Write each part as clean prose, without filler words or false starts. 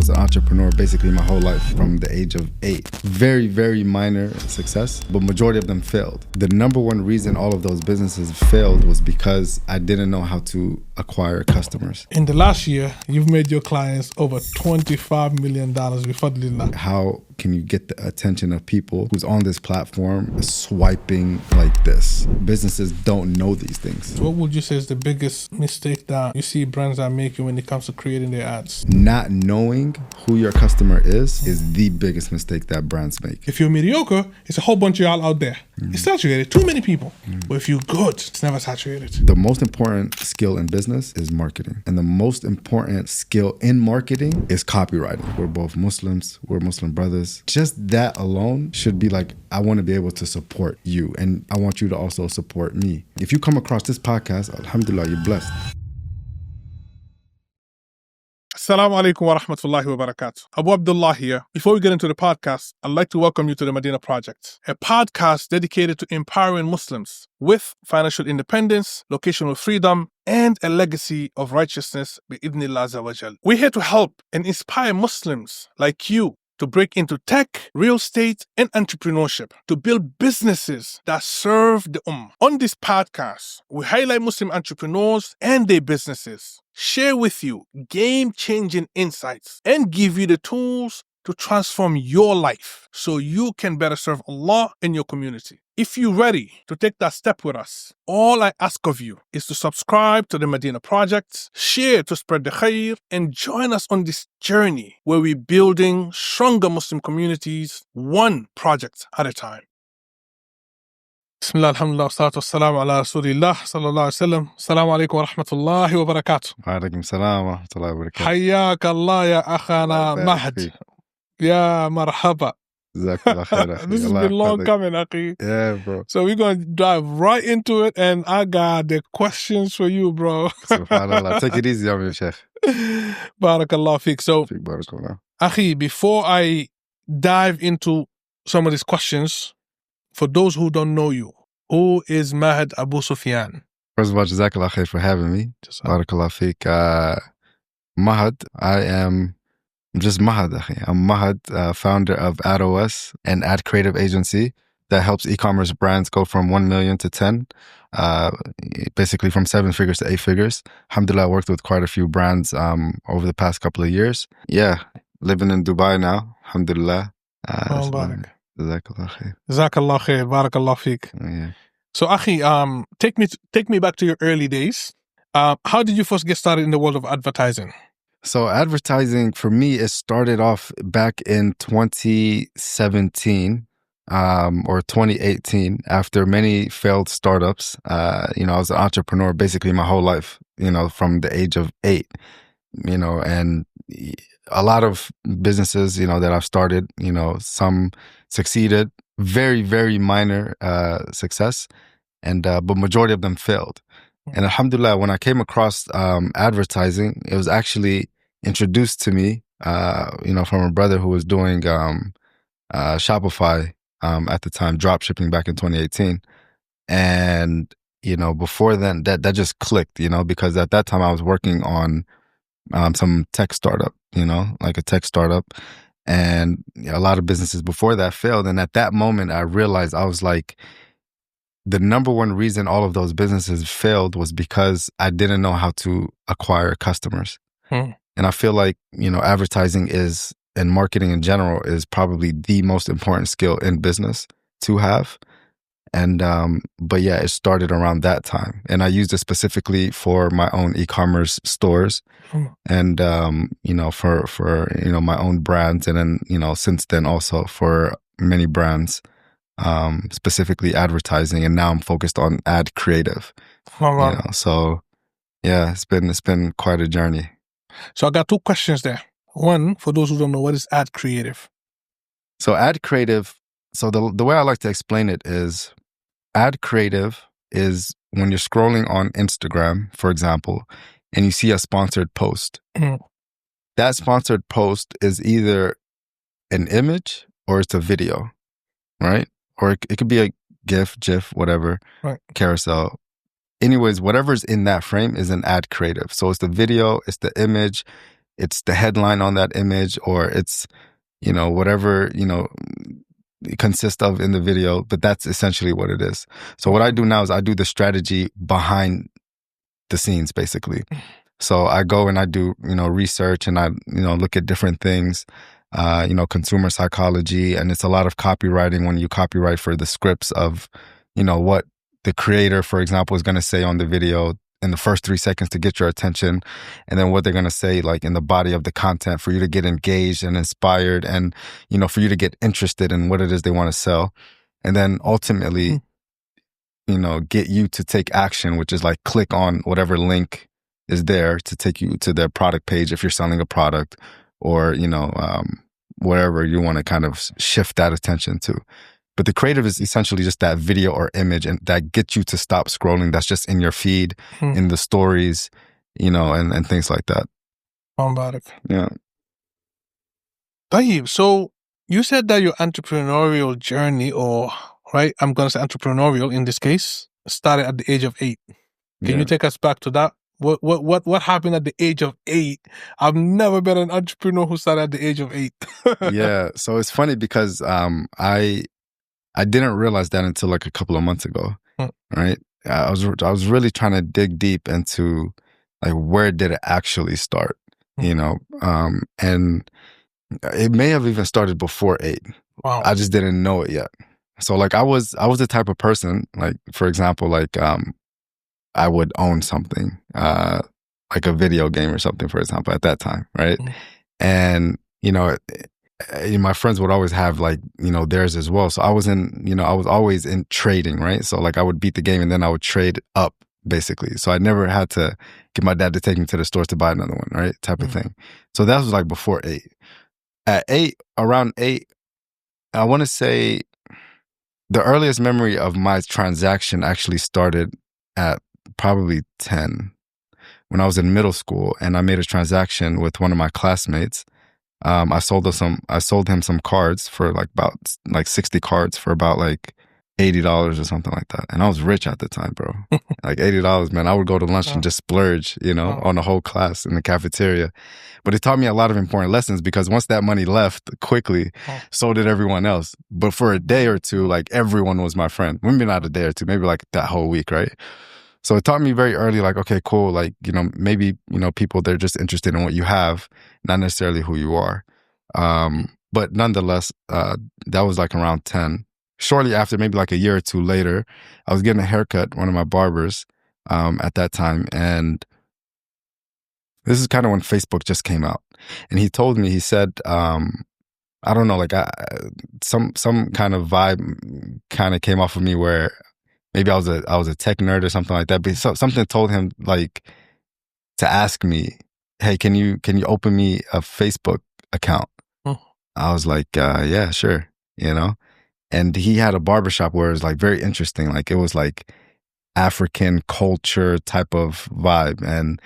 was an entrepreneur basically my whole life from the age of 8. Very, very minor success, but majority of them failed. The number one reason all of those businesses failed was because I didn't know how to acquire customers. In the last year, you've made your clients over $25 million bifadlillah. How can you get the attention of people who's on this platform swiping like this? Businesses don't know these things. So what would you say is the biggest mistake that you see brands are making when it comes to creating their ads? Not knowing who your customer is the biggest mistake that brands make. If you're mediocre, it's a whole bunch of y'all out there. It's saturated, too many people. But if you're good, it's never saturated. The most important skill in business is marketing. And the most important skill in marketing is copywriting. We're both Muslims, we're Muslim brothers. Just that alone should be like, I want to be able to support you and I want you to also support me. If you come across this podcast, alhamdulillah, you're blessed. Assalamu alaikum wa rahmatullahi wa barakatuh. Abu Abdullah here. Before we get into the podcast, I'd like to welcome you to the Medina Project, a podcast dedicated to empowering Muslims with financial independence, locational freedom, and a legacy of righteousness bi-idhnillah azza wa jal. We're here to help and inspire Muslims like you to break into tech, real estate, and entrepreneurship, to build businesses that serve the ummah. On this podcast, we highlight Muslim entrepreneurs and their businesses, share with you game-changing insights, and give you the tools to transform your life so you can better serve Allah and your community. If you're ready to take that step with us, all I ask of you is to subscribe to the Medina Project, share to spread the khair, and join us on this journey where we're building stronger Muslim communities, one project at a time. Bismillah, alhamdulillah, salatu wassalamu ala rasulillah, sallallahu alayhi wa sallam. Assalamu alaikum wa rahmatullahi wa barakatuh. Wa alaikum salam wa rahmatullahi wa barakatuh. Hayyak Allah ya akhana Mahad. Ya marhaba. This has been long coming, Akhi. Yeah, bro. So we're going to dive right into it, and I got the questions for you, bro. SubhanAllah. Take it easy on me, Sheikh. Barakallah fiqh. So, Akhi, before I dive into some of these questions, for those who don't know you, who is Mahad Abu Sufyan? First of all, Jazakallah khair for having me. Barakallah fiqh. Mahad, I'm just Mahad. I'm Mahad, founder of AdOS, an ad creative agency that helps e-commerce brands go from 1 million to 10, basically from 7 figures to 8 figures. Alhamdulillah, I worked with quite a few brands over the past couple of years. Yeah, living in Dubai now, alhamdulillah. Jazakallah khair. Jazakallah khair, barakallah fiqh. Yeah. So, Akhi, take me back to your early days. How did you first get started in the world of advertising? So advertising for me, it started off back in 2017 or 2018 after many failed startups. I was an entrepreneur basically my whole life, from the age of 8, and a lot of businesses, that I've started, some succeeded, very, very minor success, and but majority of them failed. And alhamdulillah, when I came across advertising, it was actually introduced to me, from a brother who was doing Shopify at the time, drop shipping back in 2018. And, before then, that just clicked, because at that time I was working on some tech startup, like a tech startup. And a lot of businesses before that failed. And at that moment, I realized I was like, the number one reason all of those businesses failed was because I didn't know how to acquire customers. And I feel like, advertising and marketing in general is probably the most important skill in business to have. And, but yeah, it started around that time. And I used it specifically for my own e-commerce stores and, for my own brands. And then, since then also for many brands. Specifically advertising, and now I'm focused on ad creative. So yeah, it's been quite a journey. So I got 2 questions there. One, for those who don't know, what is ad creative? So ad creative, so the way I like to explain it is, ad creative is when you're scrolling on Instagram, for example, and you see a sponsored post. That sponsored post is either an image or it's a video, right? Or it could be a GIF, whatever, right. Carousel. Anyways, whatever's in that frame is an ad creative. So it's the video, it's the image, it's the headline on that image, or it's, whatever, it consists of in the video, but that's essentially what it is. So what I do now is I do the strategy behind the scenes, basically. So I go and I do, research, and I, look at different things, consumer psychology, and it's a lot of copywriting when you copyright for the scripts of, what the creator, for example, is going to say on the video in the first 3 seconds to get your attention, and then what they're going to say like in the body of the content for you to get engaged and inspired, and, for you to get interested in what it is they want to sell. And then ultimately, get you to take action, which is like click on whatever link is there to take you to their product page if you're selling a product, or, wherever you want to kind of shift that attention to. But the creative is essentially just that video or image, and that gets you to stop scrolling. That's just in your feed, in the stories, and things like that. Yeah. طيب, so you said that your entrepreneurial journey, right, I'm going to say entrepreneurial in this case, started at the age of 8. Can you take us back to that? What happened at the age of 8? I've never been an entrepreneur who started at the age of 8. Yeah. So it's funny because I didn't realize that until like a couple of months ago, right? I was really trying to dig deep into like where did it actually start, and it may have even started before 8. Wow. I just didn't know it yet. So like I was the type of person, like for example, like I would own something, like a video game or something, for example, at that time, right? And my friends would always have like, theirs as well. So I was always in trading, right? So like I would beat the game and then I would trade up, basically. So I never had to get my dad to take me to the stores to buy another one, right? Type of thing. So that was like before 8. At 8, around 8, I want to say the earliest memory of my transaction actually started at probably 10, when I was in middle school, and I made a transaction with one of my classmates. I sold him some cards for like 60 cards for about like $80 or something like that. And I was rich at the time, bro. Like $80, man. I would go to lunch and just splurge, on the whole class in the cafeteria. But it taught me a lot of important lessons, because once that money left quickly, so did everyone else. But for a day or two, like everyone was my friend. Maybe not a day or two, maybe like that whole week, right? So it taught me very early, like, okay, cool. Like, maybe, people, they're just interested in what you have, not necessarily who you are. But nonetheless, that was like around 10. Shortly after, maybe like a year or two later, I was getting a haircut, one of my barbers, at that time. And this is kind of when Facebook just came out. And he told me, he said, I don't know, like some kind of vibe kind of came off of me where maybe I was a tech nerd or something like that. But something told him like to ask me, hey, can you open me a Facebook account? I was like, yeah, sure, And he had a barbershop where it was like very interesting. Like it was like African culture type of vibe. And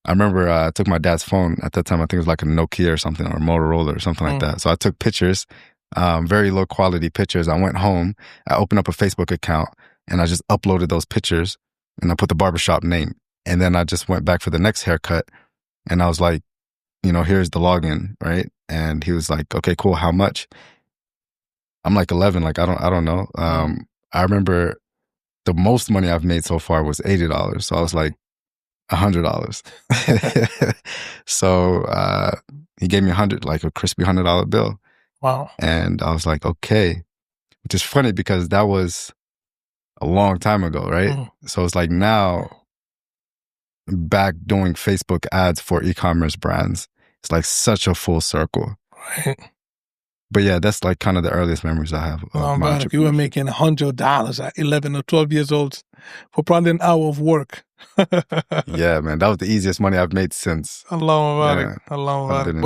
I remember I took my dad's phone at that time. I think it was like a Nokia or something, or a Motorola or something like that. So I took pictures, very low quality pictures. I went home, I opened up a Facebook account, and I just uploaded those pictures, and I put the barbershop name. And then I just went back for the next haircut, and I was like, here's the login, right? And he was like, okay, cool. How much? I'm like 11, like I don't know. I remember the most money I've made so far was $80. So I was like, $100. So he gave me like a crispy $100 bill. Wow. And I was like, okay. Which is funny because that was a long time ago, right? So it's like now, back doing Facebook ads for e-commerce brands, it's like such a full circle. Right. But yeah, that's like kind of the earliest memories I have of my entrepreneurship. You were making $100 at 11 or 12 years old for probably an hour of work. Yeah, man, that was the easiest money I've made since. Allah Mubarak.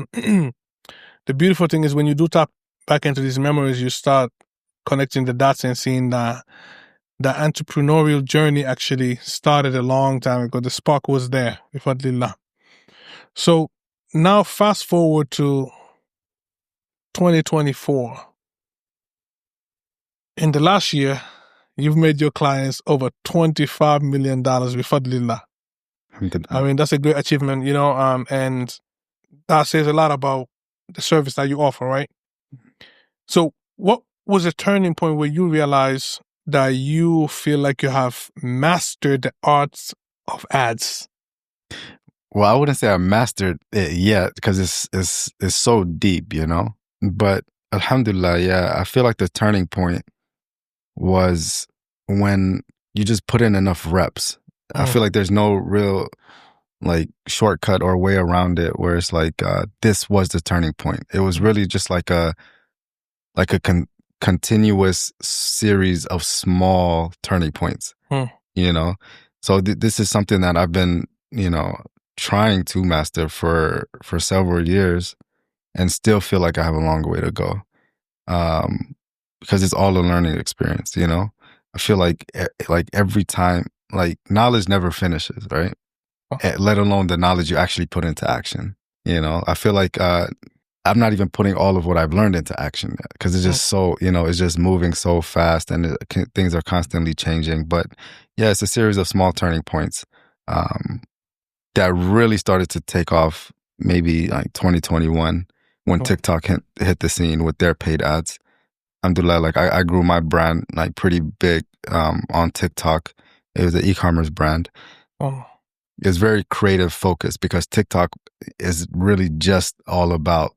But the beautiful thing is when you do tap back into these memories, you start connecting the dots and seeing that the entrepreneurial journey actually started a long time ago. The spark was there, bifadlillah. So now fast forward to 2024. In the last year, you've made your clients over $25 million, bifadlillah. I mean, that's a great achievement, and that says a lot about the service that you offer, right? So what was a turning point where you realize that you feel like you have mastered the arts of ads? Well, I wouldn't say I mastered it yet because it's so deep, But alhamdulillah, yeah, I feel like the turning point was when you just put in enough reps. I feel like there's no real like shortcut or way around it where it's like this was the turning point. It was really just like a continuous series of small turning points, you know. So this is something that I've been, trying to master for several years, and still feel like I have a long way to go. Because it's all a learning experience, I feel like every time, like knowledge never finishes, right? Let alone the knowledge you actually put into action. I feel like I'm not even putting all of what I've learned into action yet because it's just so, it's just moving so fast and things are constantly changing. But yeah, it's a series of small turning points that really started to take off maybe like 2021 when TikTok hit the scene with their paid ads. Alhamdulillah, like I grew my brand like pretty big on TikTok. It was an e-commerce brand. It's very creative focused because TikTok is really just all about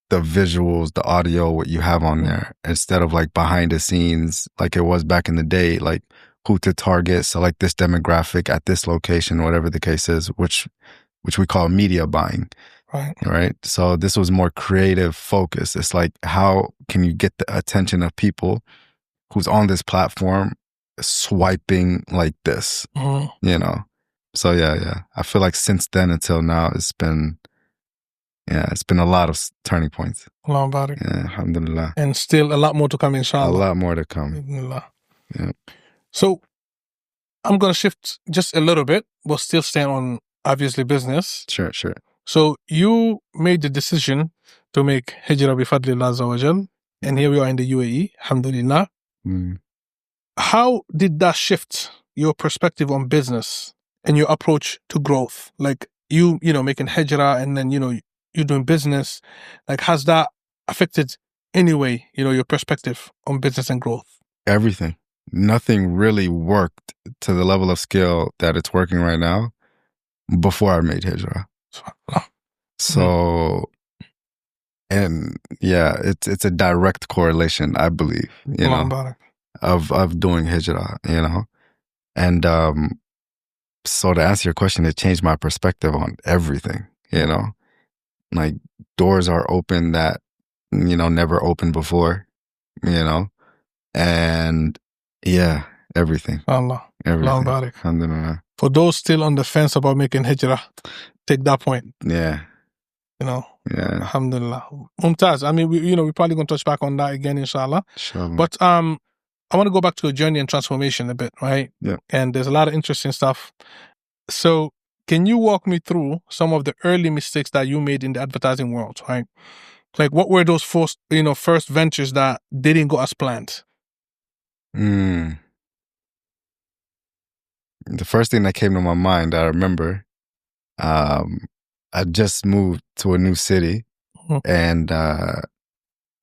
the visuals, the audio, what you have on there, instead of like behind the scenes, like it was back in the day, like who to target, select this demographic at this location, whatever the case is, which we call media buying. Right. So this was more creative focus. It's like, how can you get the attention of people who's on this platform swiping like this, So yeah. I feel like since then until now, it's been a lot of turning points. Allah Barak. Yeah, alhamdulillah. And still a lot more to come, inshallah. A lot more to come. Alhamdulillah. Yeah. So I'm going to shift just a little bit, but still staying on, obviously, business. Sure. So you made the decision to make hijrah bi fadlillah azza wa jal, and here we are in the UAE, alhamdulillah. How did that shift your perspective on business and your approach to growth? Like you making hijrah and then, you're doing business. Like, has that affected any way, your perspective on business and growth? Everything. Nothing really worked to the level of skill that it's working right now before I made hijrah. So, and yeah, it's a direct correlation, I believe, of doing hijrah, and so to answer your question, it changed my perspective on everything, like doors are open that never opened before, and yeah, everything. Everything. Alhamdulillah. For those still on the fence about making hijrah, take that point. Yeah. Yeah. Alhamdulillah. Mumtaz. I mean, we're probably going to touch back on that again, inshallah. But I want to go back to your journey and transformation a bit, right? Yeah. And there's a lot of interesting stuff. So can you walk me through some of the early mistakes that you made in the advertising world, right? Like, what were those first ventures that didn't go as planned? The first thing that came to my mind, I remember, I just moved to a new city, and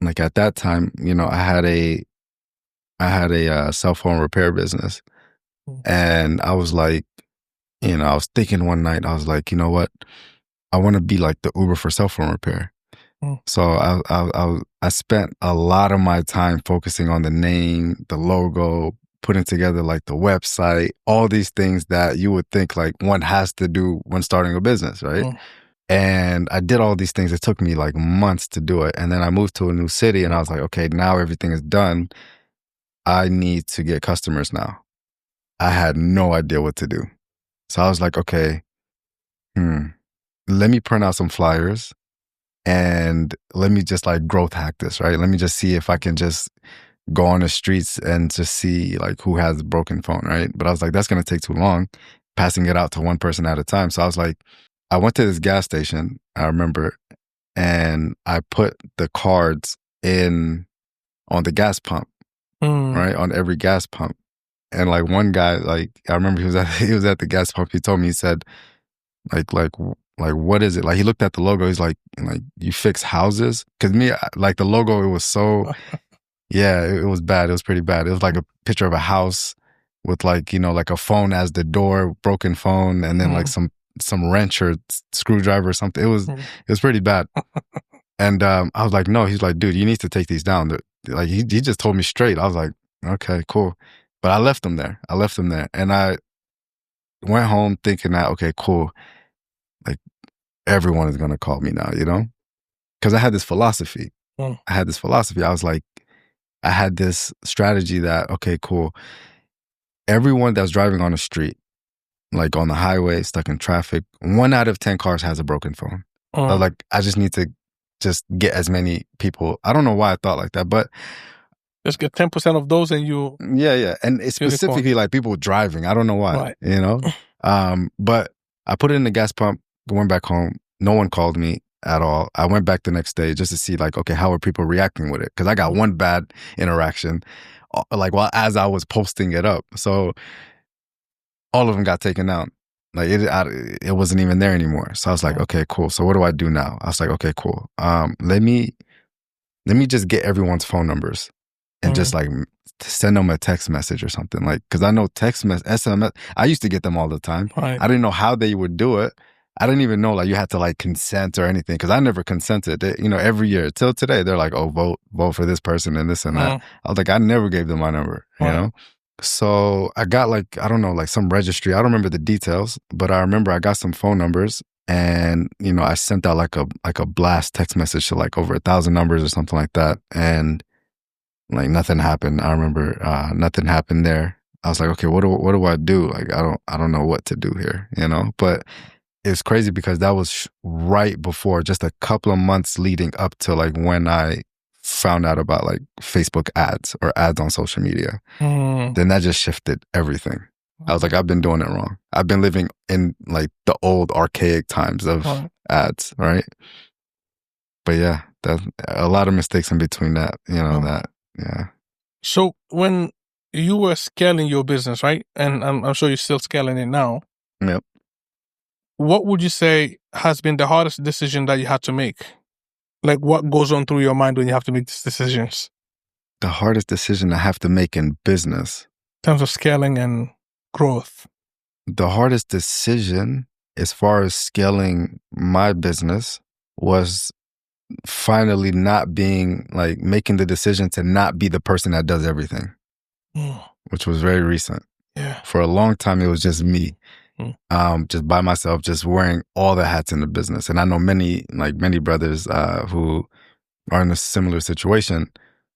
like at that time, I had a cell phone repair business, and I was like, I was thinking one night, I was like, you know what, I want to be like the Uber for cell phone repair. So I spent a lot of my time focusing on the name, the logo, putting together like the website, all these things that you would think like one has to do when starting a business, right? And I did all these things. It took me like months to do it. And then I moved to a new city and I was like, okay, now everything is done. I need to get customers now. I had no idea what to do. So I was like, okay, let me print out some flyers and let me just like growth hack this, right? Let me just see if I can just go on the streets and just see like who has a broken phone, right? But I was like, that's going to take too long, passing it out to one person at a time. So I was like, I went to this gas station, I remember, and I put the cards in on the gas pump, right? On every gas pump. And like one guy, like I remember he was at the gas pump. He told me, he said, like what is it? Like he looked at the logo. He's like you fix houses? Because like the logo, it was so yeah, it was bad. It was pretty bad. It was like a picture of a house with like like a phone as the door, broken phone, and then like some wrench or screwdriver or something. It was pretty bad. And I was like, no. He's like, dude, you need to take these down. Like he just told me straight. I was like, okay, cool. But I left them there. And I went home thinking that, okay, cool. Like everyone is gonna call me now, because I had this philosophy. I was like, I had this strategy that, okay, cool. Everyone that's driving on the street, like on the highway, stuck in traffic, 1 out of 10 cars has a broken phone. I was like, I just need to just get as many people. I don't know why I thought like that, but just get 10% of those and you. Yeah. And it's specifically like people driving. I don't know why, but I put it in the gas pump, went back home. No one called me at all. I went back the next day just to see like, okay, how are people reacting with it? Because I got one bad interaction, like as I was posting it up. So all of them got taken down. Like it wasn't even there anymore. So I was like, okay, cool. So what do I do now? I was like, okay, cool. Let me just get everyone's phone numbers and just like send them a text message or something. Like, because I know SMS, I used to get them all the time. Right. I didn't know how they would do it. I didn't even know like you had to like consent or anything, because I never consented. Every year till today, they're like, oh, vote for this person and this and that. I was like, I never gave them my number, you know? So I got like, I don't know, like some registry. I don't remember the details, but I remember I got some phone numbers and, I sent out like a blast text message to like over 1,000 numbers or something like that. And like nothing happened. I remember nothing happened there. I was like, okay, what do I do? Like, I don't know what to do here, But it's crazy because that was right before, just a couple of months leading up to like when I found out about like Facebook ads or ads on social media. Then that just shifted everything. I was like, I've been doing it wrong. I've been living in like the old archaic times of ads, right? But yeah, that's a lot of mistakes in between that, yeah. So when you were scaling your business, right? And I'm sure you're still scaling it now. Yep. What would you say has been the hardest decision that you had to make? Like what goes on through your mind when you have to make these decisions? The hardest decision I have to make in business. In terms of scaling and growth. The hardest decision as far as scaling my business was finally not being like making the decision to not be the person that does everything, which was very recent. Yeah. For a long time, it was just me, just by myself, just wearing all the hats in the business. And I know many brothers who are in a similar situation.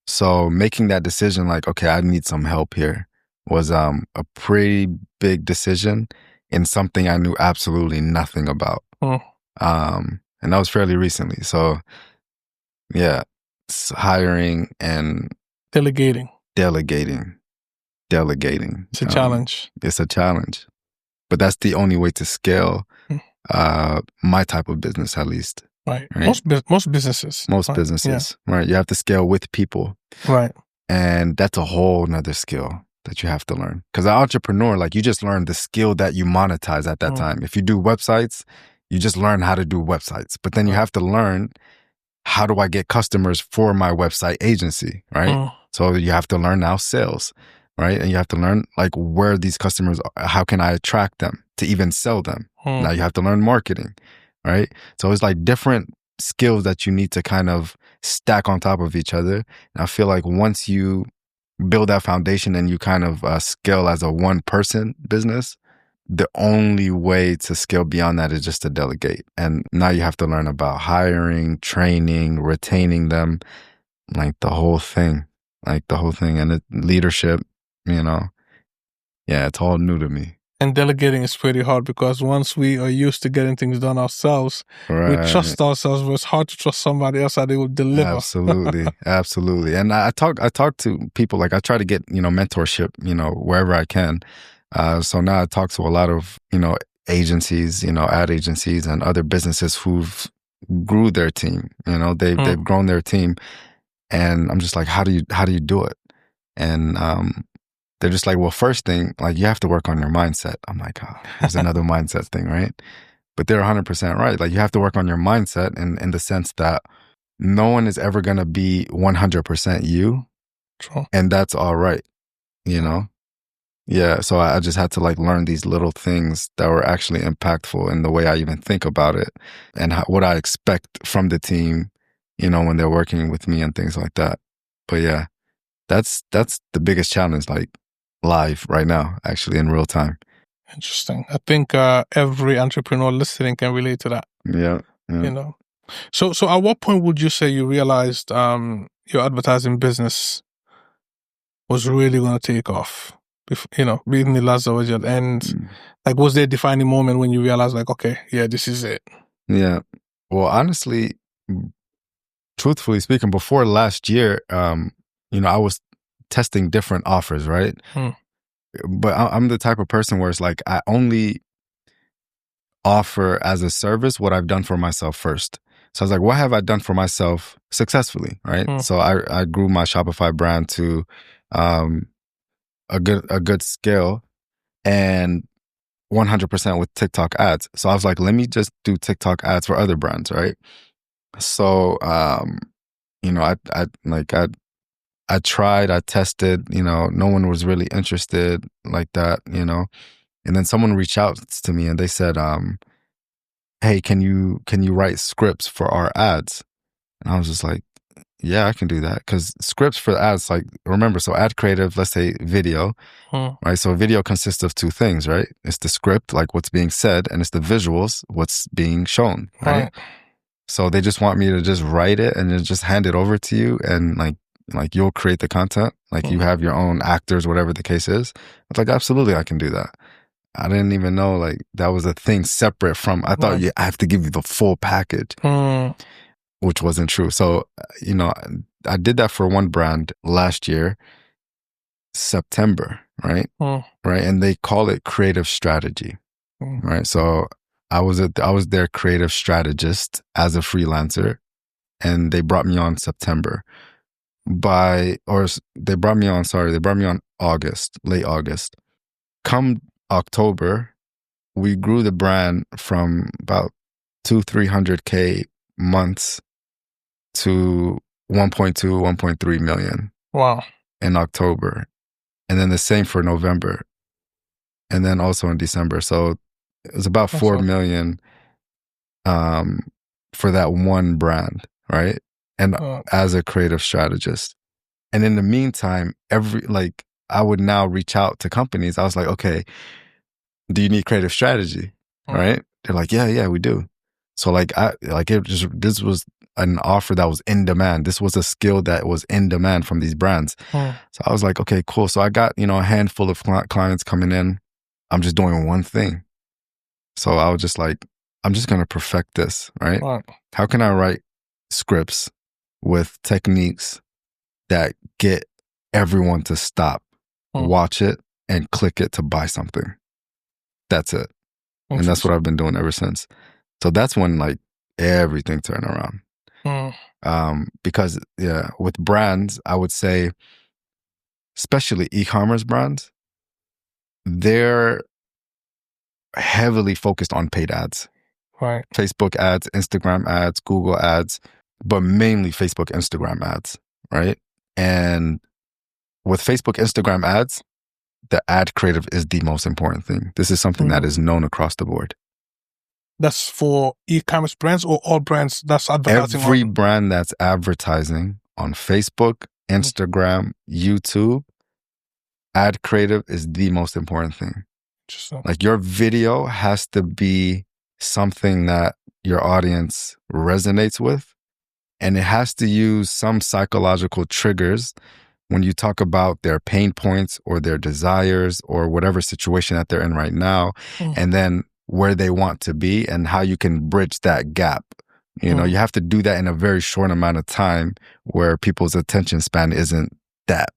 So making that decision, like, okay, I need some help here, was a pretty big decision in something I knew absolutely nothing about. And that was fairly recently. So yeah, it's hiring and delegating. It's a challenge. It's a challenge. But that's the only way to scale my type of business, at least. Right. Most businesses. Right. You have to scale with people. Right. And that's a whole nother skill that you have to learn. Because an entrepreneur, like, you just learn the skill that you monetize at that time. If you do websites, you just learn how to do websites. But then you have to learn, how do I get customers for my website agency, right? So you have to learn now sales, right? And you have to learn like where these customers are, how can I attract them to even sell them? Now you have to learn marketing, right? So it's like different skills that you need to kind of stack on top of each other. And I feel like once you build that foundation and you kind of scale as a one-person business, the only way to scale beyond that is just to delegate. And now you have to learn about hiring, training, retaining them, like the whole thing. And leadership, yeah, it's all new to me. And delegating is pretty hard because once we are used to getting things done ourselves, we trust ourselves. But it's hard to trust somebody else that they will deliver. Absolutely. And I talk to people, like I try to get, mentorship, wherever I can. So now I talk to a lot of, agencies, ad agencies and other businesses who've grew their team. They've grown their team. And I'm just like, how do you do it? And they're just like, well, first thing, like you have to work on your mindset. I'm like, oh, there's another mindset thing, right? But they're 100% right. Like you have to work on your mindset in the sense that no one is ever going to be 100% you. True. And that's all right, you know? Yeah. So I just had to like learn these little things that were actually impactful in the way I even think about it and what I expect from the team, you know, when they're working with me and things like that. But yeah, that's the biggest challenge, like live right now, actually in real time. Interesting. I think every entrepreneur listening can relate to that. Yeah. You know. So at what point would you say you realized your advertising business was really going to take off? You know, being the last and like, was there a defining moment when you realized, like, okay, yeah, this is it? Yeah. Well, honestly, truthfully speaking, before last year, you know, I was testing different offers, right? But I'm the type of person where it's like I only offer as a service what I've done for myself first. So I was like, what have I done for myself successfully, right? So I grew my Shopify brand to a good scale and 100% with TikTok ads. So I was like, let me just do TikTok ads for other brands, right? So you know, I tried, I tested, you know, no one was really interested like that, you know. And then someone reached out to me and they said, hey, can you write scripts for our ads? And I was just like, yeah, I can do that. Because scripts for ads, like, remember, so ad creative, let's say video, right? So video consists of two things, right? It's the script, like what's being said, and it's the visuals, what's being shown, right? So they just want me to just write it and then just hand it over to you, and like you'll create the content, like you have your own actors, whatever the case is. It's like, absolutely, I can do that. I didn't even know like that was a thing separate from, I thought I have to give you the full package, which wasn't true. So, you know, I did that for one brand last year, September, right? Right. And they call it creative strategy, right? So I was their creative strategist as a freelancer, and they brought me on September. They brought me on August, late August. Come October, we grew the brand from about 300K months to 1.2, 1.3 million. Wow. In October. And then the same for November. And then also in December. So it was about 4 million for that one brand, right? And as a creative strategist. And in the meantime, I would now reach out to companies. I was like, okay, do you need creative strategy? Right? They're like, yeah, we do. So this was an offer that was in demand. This was a skill that was in demand from these brands. So I was like, okay, cool. So I got, you know, a handful of clients coming in. I'm just doing one thing. So I was just like, I'm just going to perfect this, right? How can I write scripts with techniques that get everyone to stop, watch it, and click it to buy something? That's it. And that's what I've been doing ever since. So that's when like everything turned around. Because with brands, I would say, especially e-commerce brands, they're heavily focused on paid ads. Right. Facebook ads, Instagram ads, Google ads, but mainly Facebook, Instagram ads, right? And with Facebook, Instagram ads, the ad creative is the most important thing. This is something that is known across the board. That's for e-commerce brands or all brands that's advertising? Every brand that's advertising on Facebook, Instagram, YouTube, ad creative is the most important thing. Like your video has to be something that your audience resonates with, and it has to use some psychological triggers when you talk about their pain points or their desires or whatever situation that they're in right now, and then where they want to be and how you can bridge that gap. You know, you have to do that in a very short amount of time where people's attention span isn't that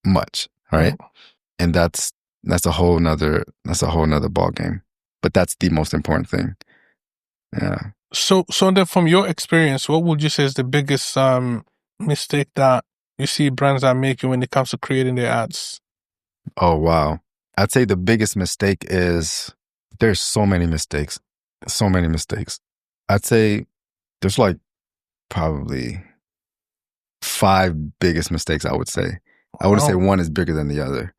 much, right? And that's a whole nother ball game. But that's the most important thing. Yeah. So then from your experience, what would you say is the biggest mistake that you see brands are making when it comes to creating their ads? Oh, wow. I'd say the biggest mistake is there's so many mistakes. So many mistakes. I'd say there's like probably five biggest mistakes, I would say. I wouldn't say Wow. one is bigger than the other,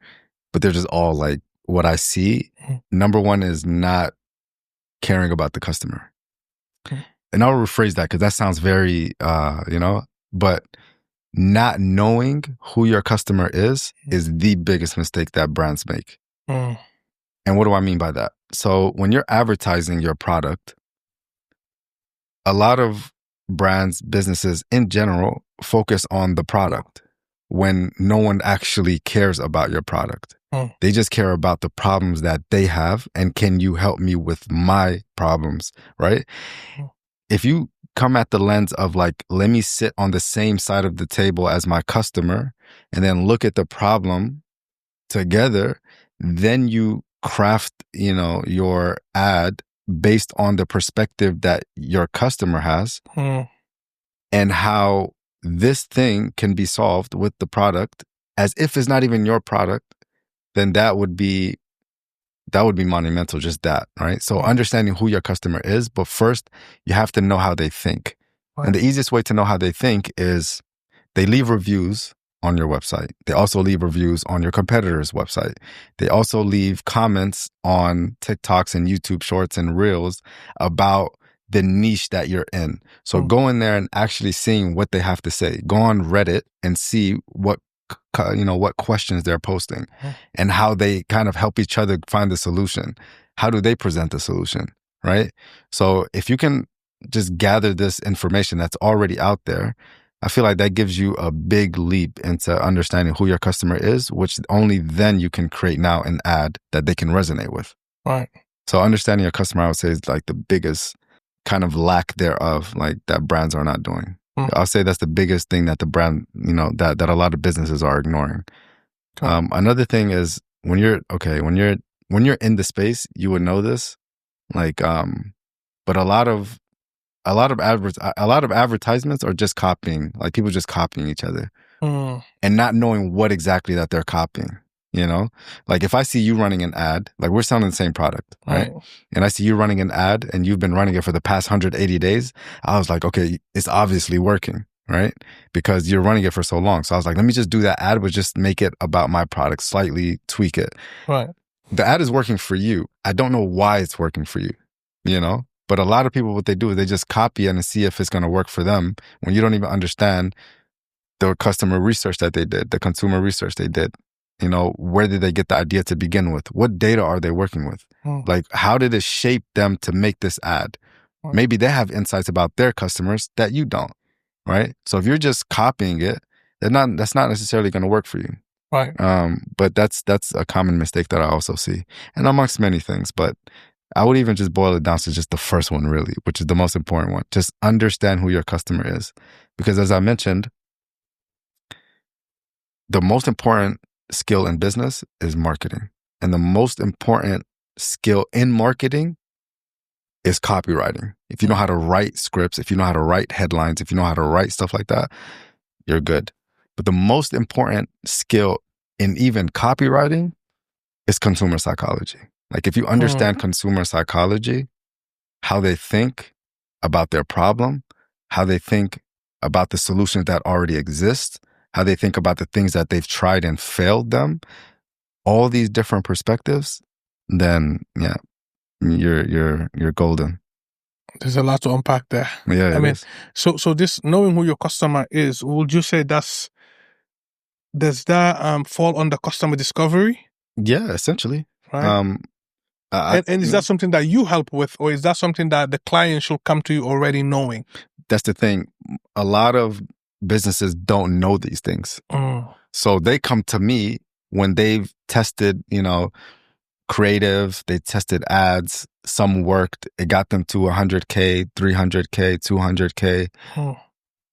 but they're just all like what I see. Number one is not caring about the customer. And I'll rephrase that because that sounds very, but not knowing who your customer is the biggest mistake that brands make. Mm. And what do I mean by that? So when you're advertising your product, a lot of brands, businesses in general, focus on the product when no one actually cares about your product. They just care about the problems that they have and can you help me with my problems, right? If you come at the lens of like, let me sit on the same side of the table as my customer and then look at the problem together, then you craft, your ad based on the perspective that your customer has and how this thing can be solved with the product as if it's not even your product, then that would be monumental, just that, right? So understanding who your customer is, but first you have to know how they think. Right. And the easiest way to know how they think is they leave reviews on your website. They also leave reviews on your competitor's website. They also leave comments on TikToks and YouTube shorts and reels about the niche that you're in. So go in there and actually seeing what they have to say. Go on Reddit and see what questions they're posting and how they kind of help each other find the solution. How do they present the solution, right? So if you can just gather this information that's already out there, I feel like that gives you a big leap into understanding who your customer is, which only then you can create now an ad that they can resonate with. Right. So understanding your customer, I would say, is like the biggest kind of lack thereof, like that brands are not doing. I'll say that's the biggest thing that the brand, that a lot of businesses are ignoring. Okay. Another thing is when you're in the space, you would know this, like, but a lot of advertisements are just copying, like people just copying each other and not knowing what exactly that they're copying. Like if I see you running an ad, like we're selling the same product, right? And I see you running an ad and you've been running it for the past 180 days. I was like, okay, it's obviously working, right? Because you're running it for so long. So I was like, let me just do that ad, but just make it about my product, slightly tweak it. Right. The ad is working for you. I don't know why it's working for you, But a lot of people, what they do is they just copy it and see if it's going to work for them when you don't even understand the customer research that they did, the consumer research they did. Where did they get the idea to begin with? What data are they working with? Like, how did it shape them to make this ad? Maybe they have insights about their customers that you don't, right? So if you're just copying it, that's not necessarily going to work for you. Right. But that's a common mistake that I also see, and amongst many things. But I would even just boil it down to just the first one, really, which is the most important one. Just understand who your customer is, because as I mentioned, the most important skill in business is marketing. And the most important skill in marketing is copywriting. If you know how to write scripts, if you know how to write headlines, if you know how to write stuff like that, you're good. But the most important skill in even copywriting is consumer psychology. Like if you understand consumer psychology, how they think about their problem, how they think about the solutions that already exist, how they think about the things that they've tried and failed them, all these different perspectives, then yeah, you're golden. There's a lot to unpack there. Yeah, I mean, so this knowing who your customer is, would you say does that fall under customer discovery? Yeah, essentially. Right. And is that something that you help with, or is that something that the client should come to you already knowing? That's the thing. A lot of businesses don't know these things. So they come to me when they've tested, creative, they tested ads, some worked, it got them to 100K, 300K, 200K,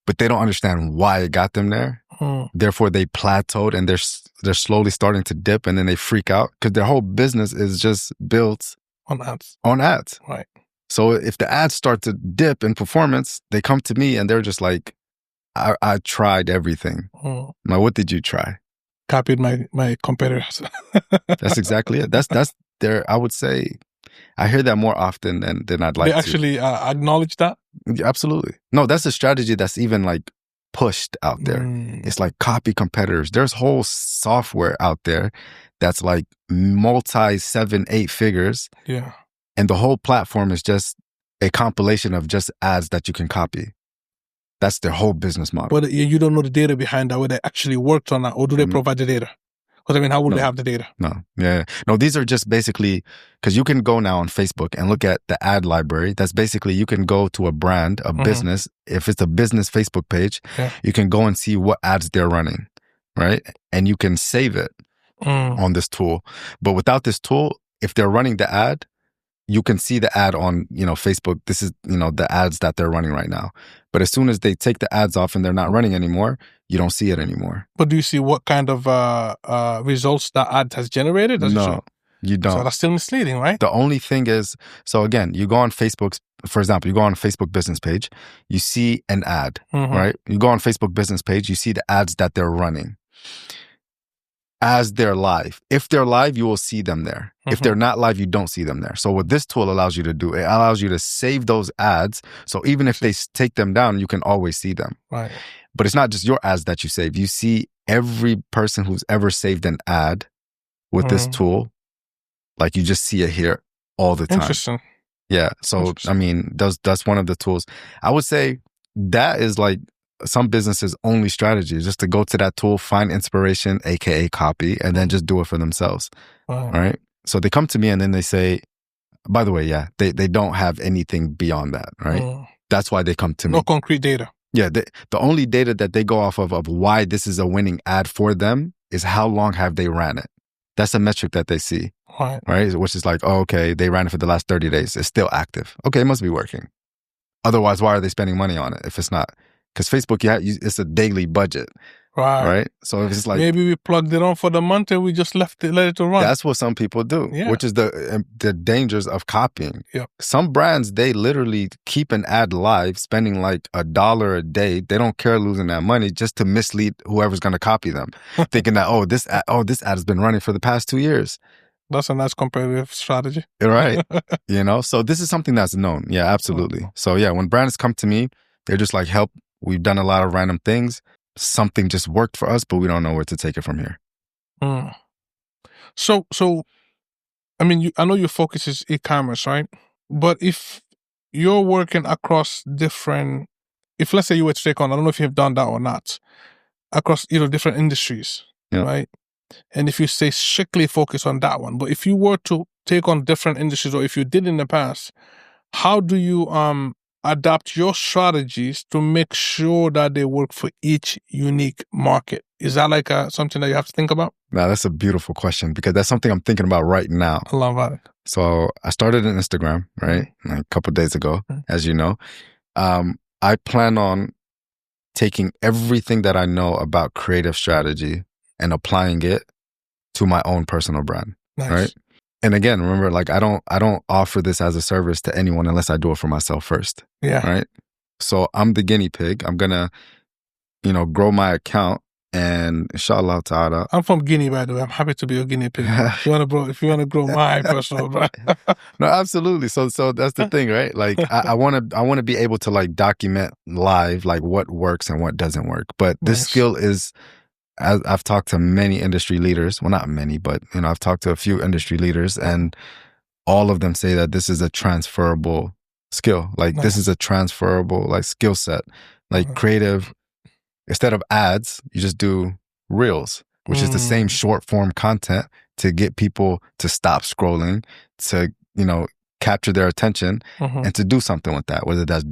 but they don't understand why it got them there. Therefore, they plateaued and they're slowly starting to dip, and then they freak out because their whole business is just built on ads. Right. So if the ads start to dip in performance, they come to me and they're just like, I tried everything. Now, what did you try? copied my competitors. That's exactly it. That's there. I would say I hear that more often than I'd like They actually acknowledge that? to. Absolutely. No, that's a strategy that's even like pushed out there. It's like copy competitors. There's whole software out there that's like multi 7-8 figures. Yeah. And the whole platform is just a compilation of just ads that you can copy. That's their whole business model. But you don't know the data behind that, whether they actually worked on that, or do they provide the data? Because I mean, how will they have the data? No. Yeah. No, these are just basically, because you can go now on Facebook and look at the ad library. That's basically, you can go to a brand, a business. If it's a business Facebook page, you can go and see what ads they're running, right? And you can save it on this tool. But without this tool, if they're running the ad, you can see the ad on, Facebook. This is, the ads that they're running right now. But as soon as they take the ads off and they're not running anymore, you don't see it anymore. But do you see what kind of results that ad has generated? No, you don't. So that's still misleading, right? The only thing is, so again, you go on Facebook's, for example, you go on a Facebook business page, you see an ad, right? You go on Facebook business page, you see the ads that they're running as they're live. If they're live, you will see them there. If they're not live, you don't see them there. So what this tool allows you to do, it allows you to save those ads. So even if they take them down, you can always see them. Right. But it's not just your ads that you save. You see every person who's ever saved an ad with this tool. Like you just see it here all the time. Interesting. Yeah. So, I mean, that's one of the tools. I would say that is like some businesses' only strategy is just to go to that tool, find inspiration, aka copy, and then just do it for themselves. Wow. Right? So they come to me and then they say, by the way, they don't have anything beyond that, right? That's why they come to me. No concrete data. Yeah, the only data that they go off of why this is a winning ad for them is how long have they ran it. That's a metric that they see, right? Which is like, oh, okay, they ran it for the last 30 days. It's still active. Okay, it must be working. Otherwise, why are they spending money on it if it's not? Because Facebook, it's a daily budget, right? So if it's like, maybe we plugged it on for the month and we just let it to run. That's what some people do, which is the dangers of copying. Some brands, they literally keep an ad live, spending like $1 a day. They don't care losing that money just to mislead whoever's going to copy them, thinking that this ad has been running for the past 2 years. That's a nice competitive strategy, right? So this is something that's known. Yeah, absolutely. So yeah, when brands come to me, they're just like, help. We've done a lot of random things. Something just worked for us, but we don't know where to take it from here. So I mean, I know your focus is e-commerce, right? But if you're working across different, if let's say you were to take on, I don't know if you've done that or not, across different industries, right? And if you stay strictly focused on that one, but if you were to take on different industries, or if you did in the past, how do you adapt your strategies to make sure that they work for each unique market? Is that like something that you have to think about? No, that's a beautiful question, because that's something I'm thinking about right now. I love it. So I started an Instagram, right? Like a couple of days ago, as you know. I plan on taking everything that I know about creative strategy and applying it to my own personal brand, right? And again, remember, like I don't offer this as a service to anyone unless I do it for myself first. Yeah. Right. So I'm the guinea pig. I'm gonna, grow my account, and inshallah ta'ala. I'm from Guinea, by the way. I'm happy to be a guinea pig. If you wanna grow my personal brand. No, absolutely. So that's the thing, right? Like I wanna be able to like document live like what works and what doesn't work. But this skill is, I've talked to many industry leaders. Well, not many, but I've talked to a few industry leaders, and all of them say that this is a transferable skill. Like this is a transferable like skill set. Like creative, instead of ads, you just do reels, which is the same short form content to get people to stop scrolling, to capture their attention, and to do something with that. Whether that's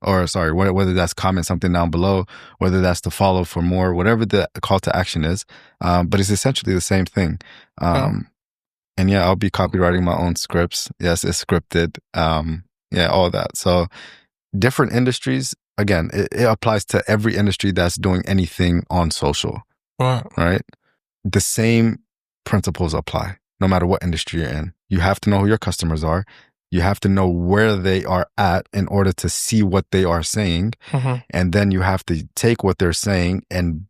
whether that's comment something down below, whether that's to follow for more, whatever the call to action is. But it's essentially the same thing. And yeah, I'll be copywriting my own scripts. Yes, it's scripted. All that. So different industries, again, it applies to every industry that's doing anything on social, right? The same principles apply no matter what industry you're in. You have to know who your customers are. You have to know where they are at in order to see what they are saying. And then you have to take what they're saying and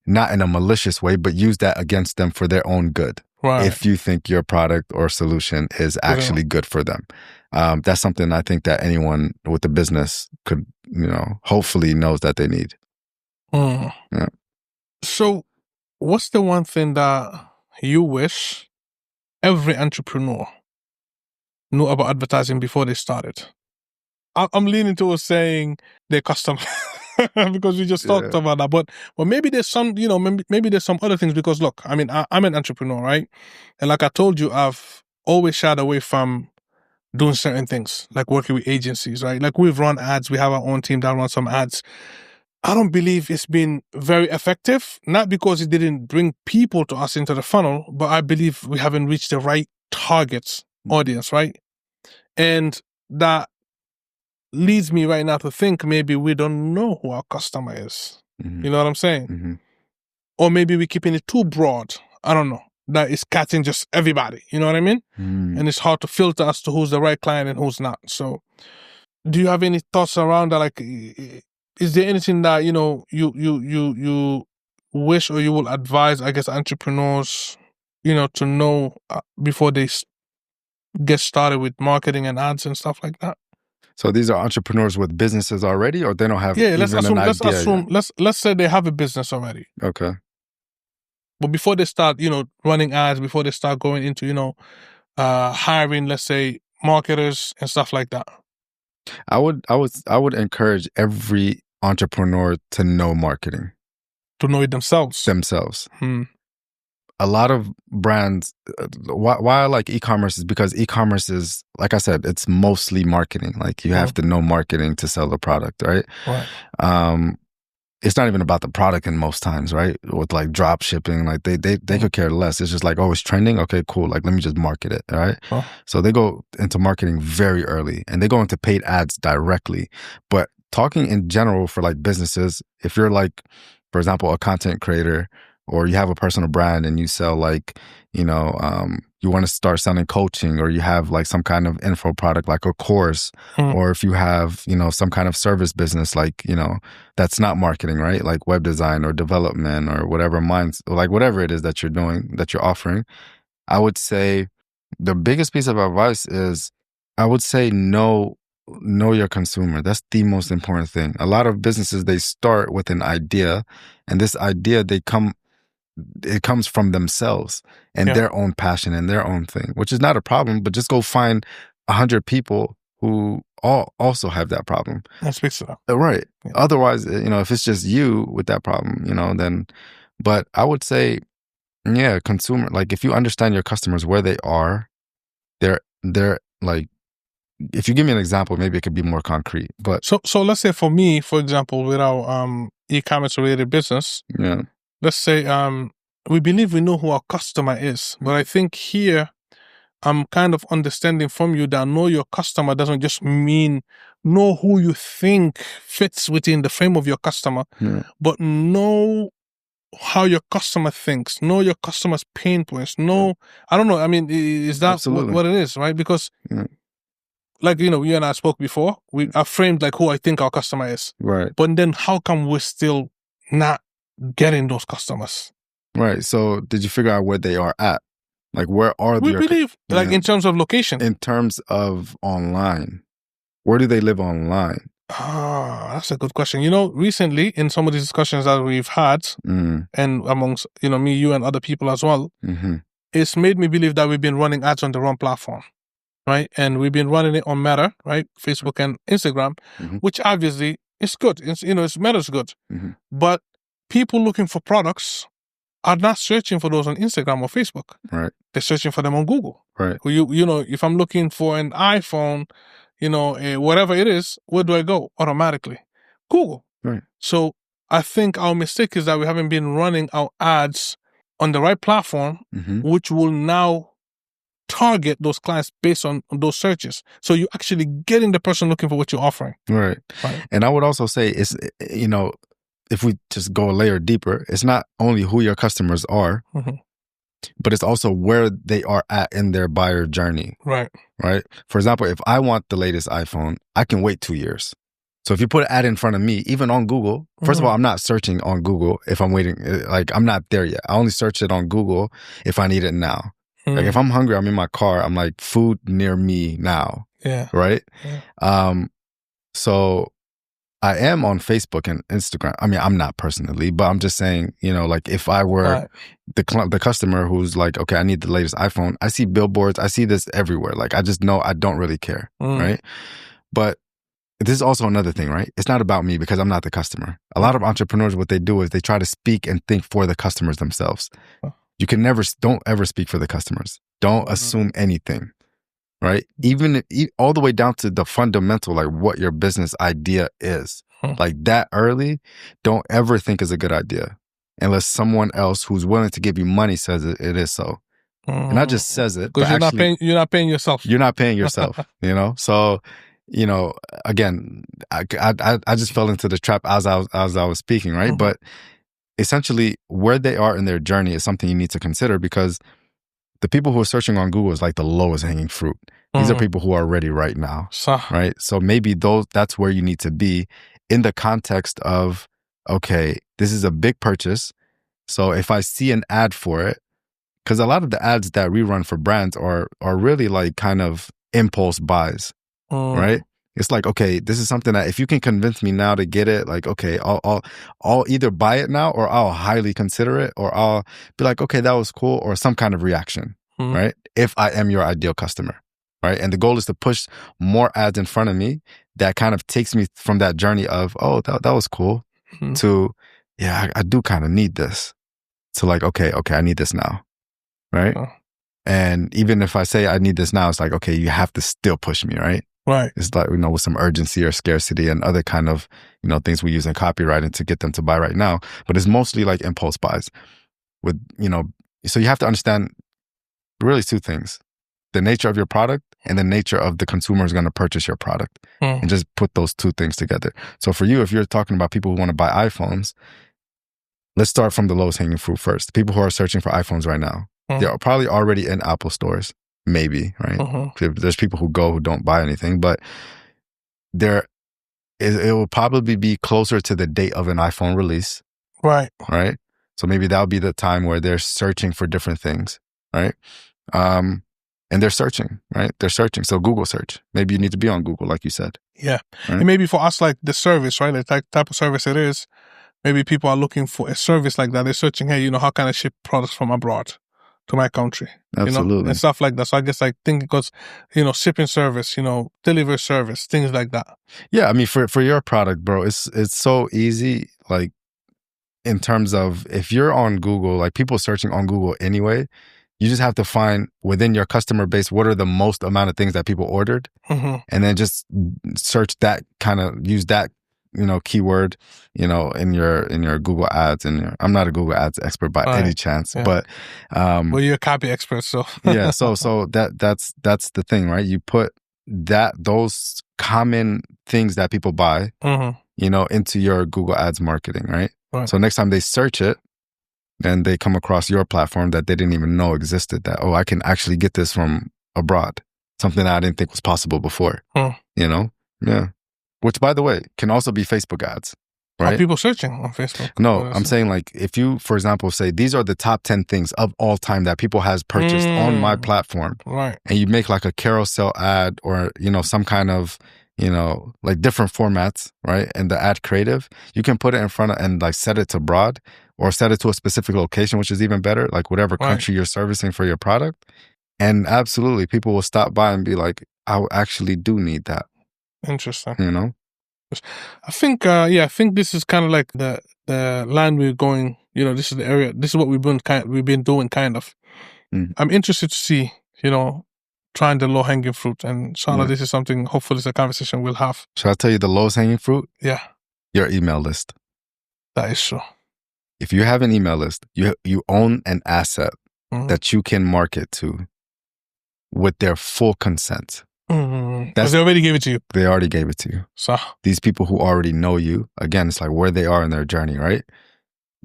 not in a malicious way, but use that against them for their own good. Right. If you think your product or solution is actually good for them. That's something I think that anyone with a business could, hopefully knows that they need. Mm. Yeah. So what's the one thing that you wish every entrepreneur knew about advertising before they started? I'm leaning towards saying their customer because we just talked about that. But maybe there's some, maybe there's some other things because look, I mean, I'm an entrepreneur, right? And like I told you, I've always shied away from doing certain things, like working with agencies, right? Like we've run ads, we have our own team that runs some ads. I don't believe it's been very effective, not because it didn't bring people to us into the funnel, but I believe we haven't reached the right target audience, right? And that leads me right now to think maybe we don't know who our customer is. Mm-hmm. You know what I'm saying? Mm-hmm. Or maybe we're keeping it too broad. I don't know. That is catching just everybody. You know what I mean? Mm-hmm. And it's hard to filter as to who's the right client and who's not. So do you have any thoughts around that? Like, is there anything that, you wish or you will advise, I guess, entrepreneurs, to know before they get started with marketing and ads and stuff like that? So these are entrepreneurs with businesses already, or they don't have let's even an idea yet? Let's say they have a business already. Okay. But before they start, running ads, before they start going into, hiring, let's say, marketers and stuff like that. I would encourage every entrepreneur to know marketing. To know it themselves. A lot of brands, why I like e-commerce is because e-commerce is, like I said, it's mostly marketing. Like you have to know marketing to sell the product, right? It's not even about the product in most times, right? With like drop shipping, like they could care less. It's just like, oh, it's trending. Okay, cool. Like, let me just market it. All right. So they go into marketing very early and they go into paid ads directly. But talking in general for like businesses, if you're like, for example, a content creator, or you have a personal brand and you sell like, you want to start selling coaching, or you have like some kind of info product like a course, or if you have, some kind of service business, like, that's not marketing, right? Like web design or development or whatever whatever it is that you're doing, that you're offering. I would say the biggest piece of advice is, I would say know your consumer. That's the most important thing. A lot of businesses, they start with an idea, and this idea, it comes from themselves and their own passion and their own thing, which is not a problem, but just go find 100 people who all also have that problem. That speaks to that. Right. Yeah. Otherwise, if it's just you with that problem, then, but I would say, consumer, like if you understand your customers, where they are, they're like, if you give me an example, maybe it could be more concrete, but. So let's say for me, for example, with our e-commerce related business, let's say we believe we know who our customer is, but I think here I'm kind of understanding from you that know your customer doesn't just mean know who you think fits within the frame of your customer, but know how your customer thinks, know your customer's pain points, I don't know, I mean, is that what it is, right? Because like, you and I spoke before, I framed like who I think our customer is. Right. But then how come we're still not getting those customers? Right. So did you figure out where they are at? Like, where are they? We believe, like, in terms of location. In terms of online. Where do they live online? That's a good question. Recently, in some of these discussions that we've had, and amongst, me, you, and other people as well, it's made me believe that we've been running ads on the wrong platform, right? And we've been running it on Meta, right? Facebook and Instagram, which obviously is good. Meta's good. But people looking for products are not searching for those on Instagram or Facebook. Right. They're searching for them on Google. Right. If I'm looking for an iPhone, whatever it is, where do I go? Automatically, Google. Right. So I think our mistake is that we haven't been running our ads on the right platform, which will now target those clients based on those searches. So you're actually getting the person looking for what you're offering. Right. And I would also say it's, if we just go a layer deeper, it's not only who your customers are, but it's also where they are at in their buyer journey. Right. Right. For example, if I want the latest iPhone, I can wait 2 years. So if you put an ad in front of me, even on Google, first of all, I'm not searching on Google if I'm waiting. Like, I'm not there yet. I only search it on Google if I need it now. Like, if I'm hungry, I'm in my car, I'm like, food near me now. Yeah. Right? Yeah. So I am on Facebook and Instagram. I mean, I'm not personally, but I'm just saying, you know, like, if I were the customer who's like, okay, I need the latest iPhone, I see billboards, I see this everywhere. Like, I just know I don't really care. Right? But this is also another thing, right? It's not about me because I'm not the customer. A lot of entrepreneurs, what they do is they try to speak and think for the customers themselves. You can don't ever speak for the customers. Don't assume anything, right? Even all the way down to the fundamental, like what your business idea is. Like, that early, don't ever think is a good idea unless someone else who's willing to give you money says it is so. And not just says it, but because you're not paying yourself. You're not paying yourself, you know? So, you know, again, I just fell into the trap as I was speaking, right? But essentially, where they are in their journey is something you need to consider, because the people who are searching on Google is like the lowest hanging fruit. These are people who are ready right now, right? So maybe that's where you need to be in the context of, okay, this is a big purchase. So if I see an ad for it, because a lot of the ads that we run for brands are really like kind of impulse buys. Right? It's like, okay, this is something that if you can convince me now to get it, like, okay, I'll either buy it now, or I'll highly consider it, or I'll be like, okay, that was cool, or some kind of reaction, right? If I am your ideal customer, right? And the goal is to push more ads in front of me that kind of takes me from that journey of, oh, that was cool, to, yeah, I do kind of need this, to like, okay, I need this now, right? And even if I say I need this now, it's like, okay, you have to still push me, right? Right. It's like, you know, with some urgency or scarcity and other kind of, you know, things we use in copywriting to get them to buy right now. But it's mostly like impulse buys with, you know, so you have to understand really two things: the nature of your product and the nature of the consumer who's going to purchase your product, and just put those two things together. So for you, if you're talking about people who want to buy iPhones, let's start from the lowest hanging fruit first. People who are searching for iPhones right now, they're probably already in Apple stores. Maybe, right? There's people who don't buy anything, but it will probably be closer to the date of an iPhone release. Right. Right? So maybe that'll be the time where they're searching for different things, right? And they're searching, right? They're searching. So Google search. Maybe you need to be on Google, like you said. Yeah. Right? And maybe for us, like the service, right? The type of service it is, maybe people are looking for a service like that. They're searching, hey, you know, how can I ship products from abroad to my country? Absolutely. You know, and stuff like that. So I guess I think because, you know, shipping service, you know, delivery service, things like that. Yeah, I mean, for your product, bro, it's so easy. Like, in terms of if you're on Google, like people searching on Google anyway, you just have to find within your customer base what are the most amount of things that people ordered, and then just search that, kind of use that, you know, keyword, you know, in your Google ads. And I'm not a Google ads expert by any chance, but well, you're a copy expert, so yeah. So that's the thing, right? You put those common things that people buy, you know, into your Google ads marketing, right? So next time they search it, then they come across your platform that they didn't even know existed, that, oh, I can actually get this from abroad, something that I didn't think was possible before, you know? Yeah. Which, by the way, can also be Facebook ads, right? Are people searching on Facebook? No, I'm saying, like, if you, for example, say these are the top 10 things of all time that people has purchased on my platform, right? And you make like a carousel ad, or, you know, some kind of, you know, like different formats, right? And the ad creative, you can put it in front of and like set it to broad, or set it to a specific location, which is even better, like whatever country you're servicing for your product. And absolutely, people will stop by and be like, I actually do need that. Interesting. You know? I think, I think this is kind of like the line we're going, you know, this is the area, this is what we've been doing kind of. I'm interested to see, you know, trying the low hanging fruit, and inshallah, this is something, hopefully it's a conversation we'll have. Shall I tell you the lowest hanging fruit? Yeah. Your email list. That is true. If you have an email list, you own an asset that you can market to with their full consent. Because they already gave it to you. They already gave it to you. So these people who already know you, again, it's like where they are in their journey, right?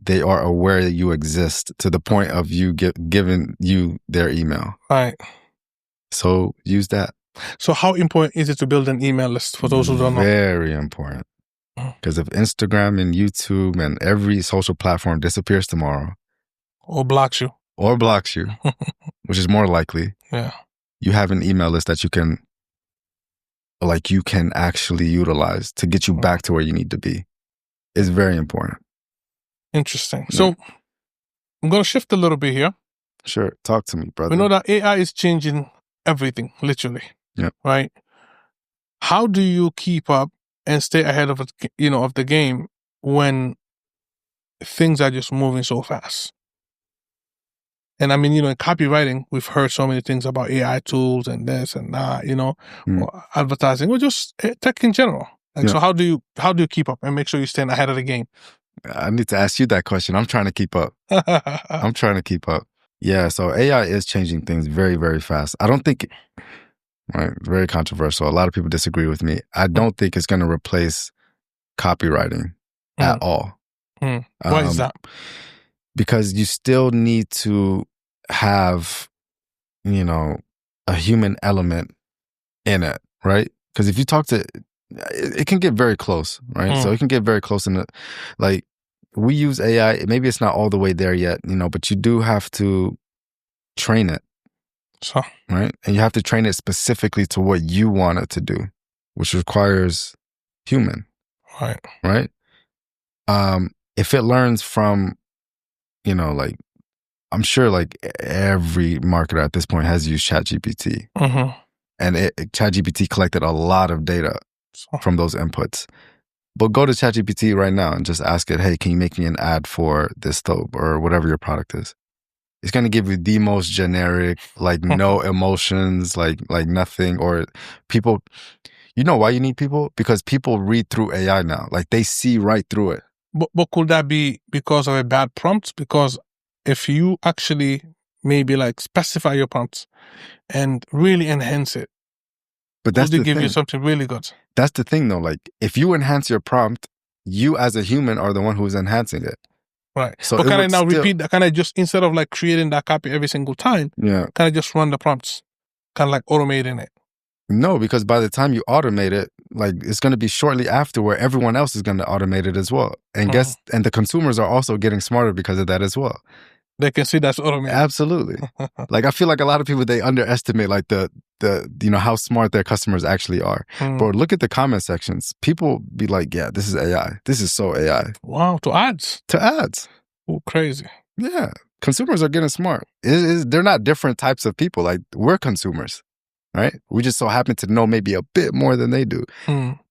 They are aware that you exist to the point of you giving you their email. Right. So use that. So how important is it to build an email list for those who don't know? Very important. Because if Instagram and YouTube and every social platform disappears tomorrow, Or blocks you. which is more likely, Yeah. you have an email list that you can actually utilize to get you back to where you need to be. It's very important. Interesting. Yeah. So I'm going to shift a little bit here. Sure. Talk to me, brother. We know that AI is changing everything, literally. Yeah. Right? How do you keep up and stay ahead of the game when things are just moving so fast? And I mean, in copywriting, we've heard so many things about AI tools and this and that, or advertising, or just tech in general. So how do you keep up and make sure you're staying ahead of the game? I need to ask you that question. I'm trying to keep up. Yeah, so AI is changing things very, very fast. I don't think, right, very controversial. A lot of people disagree with me. I don't think it's going to replace copywriting at all. Why is that? Because you still need to have, a human element in it, right? Because if you talk to, it can get very close, right? So it can get very close in it. Like, we use AI, maybe it's not all the way there yet, but you do have to train it, right? And you have to train it specifically to what you want it to do, which requires human, right? If it learns from, I'm sure every marketer at this point has used ChatGPT, and ChatGPT collected a lot of data from those inputs. But go to ChatGPT right now and just ask it, hey, can you make me an ad for this stove or whatever your product is? It's going to give you the most generic, no emotions, like nothing. Or people, why you need people? Because people read through AI now. They see right through it. But could that be because of a bad prompt? Because if you actually maybe specify your prompts and really enhance it, but that's give you something really good. That's the thing though. If you enhance your prompt, you as a human are the one who's enhancing it. Right. So but can I now repeat that? Can I just, instead of creating that copy every single time, can I just run the prompts? Kind of automating it? No, because by the time you automate it, it's going to be shortly after where everyone else is going to automate it as well. And and the consumers are also getting smarter because of that as well. They can see that's automated. Absolutely. I feel like a lot of people, they underestimate the how smart their customers actually are. Bro, look at the comment sections. People be like, yeah, this is AI. This is so AI. Wow, to ads. Oh, crazy. Yeah. Consumers are getting smart. They're not different types of people. We're consumers, right? We just so happen to know maybe a bit more than they do.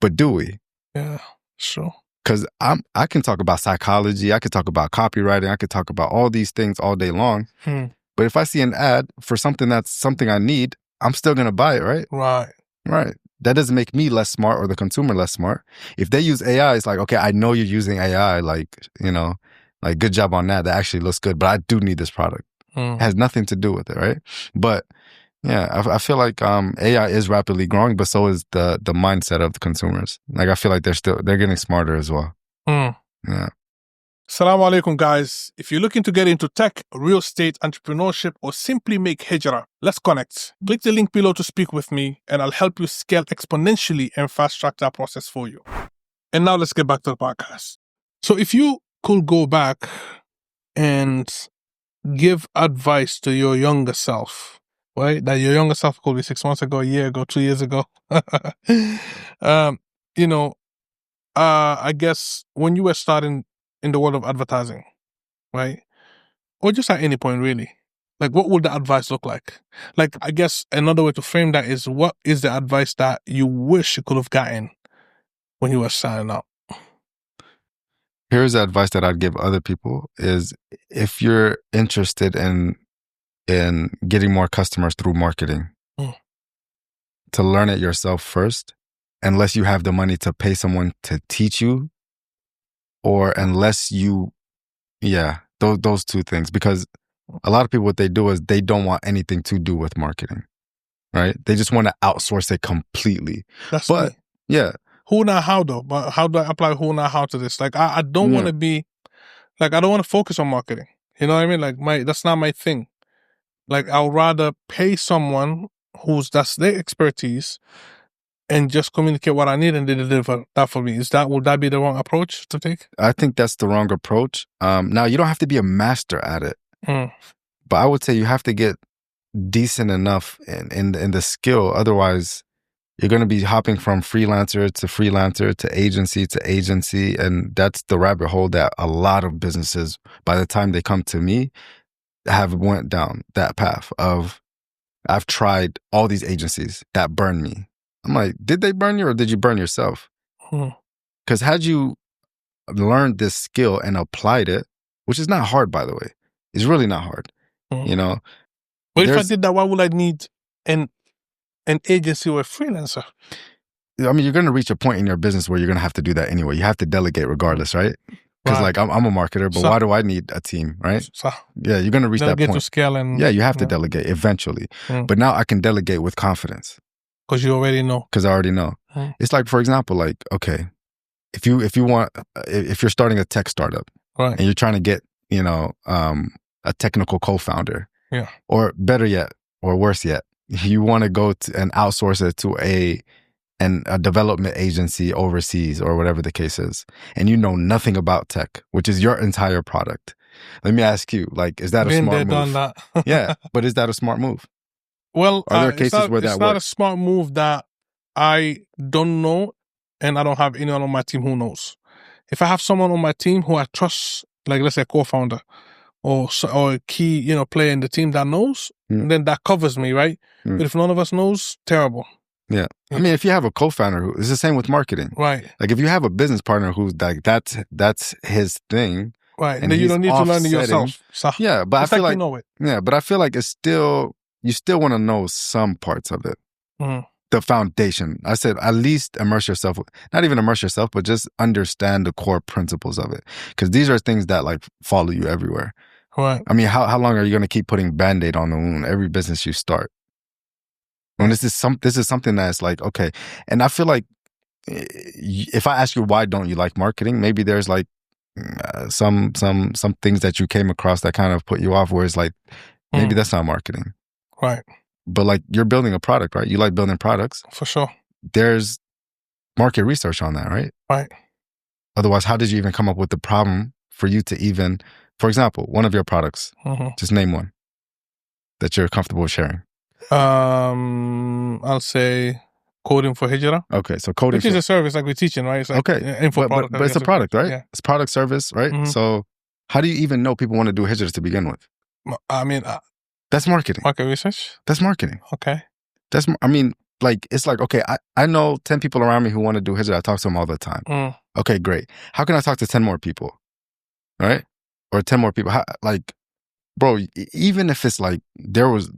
But do we? Yeah, sure. Because I can talk about psychology, I could talk about copywriting, I could talk about all these things all day long. But if I see an ad for something that's something I need, I'm still going to buy it, right? Right. That doesn't make me less smart or the consumer less smart. If they use AI, it's okay, I know you're using AI, good job on that. That actually looks good, but I do need this product. It has nothing to do with it, right? But yeah, I feel like AI is rapidly growing, but so is the mindset of the consumers. I feel like they're getting smarter as well. Yeah. Assalamu alaikum, guys. If you're looking to get into tech, real estate, entrepreneurship, or simply make hijrah, let's connect. Click the link below to speak with me, and I'll help you scale exponentially and fast track that process for you. And now let's get back to the podcast. So if you could go back and give advice to your younger self, right? That your younger self could be 6 months ago, a year ago, 2 years ago. I guess when you were starting in the world of advertising, right? Or just at any point, really. What would the advice look like? I guess another way to frame that is, what is the advice that you wish you could have gotten when you were starting out? Here's the advice that I'd give other people is, if you're interested in getting more customers through marketing, to learn it yourself first, unless you have the money to pay someone to teach you, or unless those two things. Because a lot of people, what they do is they don't want anything to do with marketing, right? They just want to outsource it completely. That's me. Yeah. Who, now, how though? But how do I apply who, now, how to this? I don't want to be, I don't want to focus on marketing. You know what I mean? That's not my thing. I'll rather pay someone that's their expertise, and just communicate what I need and they deliver that for me. Would that be the wrong approach to take? I think that's the wrong approach. Now, you don't have to be a master at it, but I would say you have to get decent enough in the skill. Otherwise, you're going to be hopping from freelancer to agency, and that's the rabbit hole that a lot of businesses, by the time they come to me, have went down that path of, I've tried all these agencies that burned me. I'm like, did they burn you or did you burn yourself? Because had you learned this skill and applied it, which is not hard, by the way, it's really not hard, you know. But if I did that, why would I need an agency or a freelancer? I mean, you're going to reach a point in your business where you're going to have to do that anyway. You have to delegate regardless, right? Because like I'm a marketer, but why do I need a team, right? Yeah, you're going to reach that point. To scale and you have to delegate eventually. But now I can delegate with confidence. Because you already know. Because I already know. It's like, for example, like, okay, if you're starting a tech startup, and you're trying to get, a technical co-founder, or better yet, or worse yet, you want to go to and outsource it to a development agency overseas or whatever the case is, and you know nothing about tech, which is your entire product. Let me ask you, like, is that a smart move? Done that. Yeah, but is that a smart move? Well, are there cases where that works? It's not a smart move that I don't know, and I don't have anyone on my team who knows. If I have someone on my team who I trust, like let's say a co-founder or a key, player in the team that knows, then that covers me, right? But if none of us knows, terrible. Yeah. I mean, if you have a co-founder it's the same with marketing. Right. Like if you have a business partner who's like, that's his thing. Right. And then you don't need to learn it yourself. So yeah. But I feel like, you know it. Yeah. But I feel like you still want to know some parts of it. The foundation. I said, at least not even immerse yourself, but just understand the core principles of it. Because these are things that like follow you everywhere. Right. I mean, how long are you going to keep putting Band-Aid on the wound every business you start? When this is something that's like, okay. And I feel like if I ask you why don't you like marketing, maybe there's like some things that you came across that kind of put you off, where it's like, maybe that's not marketing. Right. But like, you're building a product, right? You like building products. For sure. There's market research on that, right? Right. Otherwise, how did you even come up with the problem for you to even, for example, one of your products, just name one that you're comfortable sharing. I'll say coding for hijrah. Okay, so coding, which is a service like we're teaching, right? It's like but it's a product, right? Yeah. It's product service, right? So how do you even know people want to do hijrah to begin with? I mean, that's marketing. Market research? That's marketing. Okay. Like, it's like, okay, I know 10 people around me who want to do hijrah. I talk to them all the time. Okay, great. How can I talk to 10 more people? Right? Or 10 more people? Like, bro, even if it's like, there was,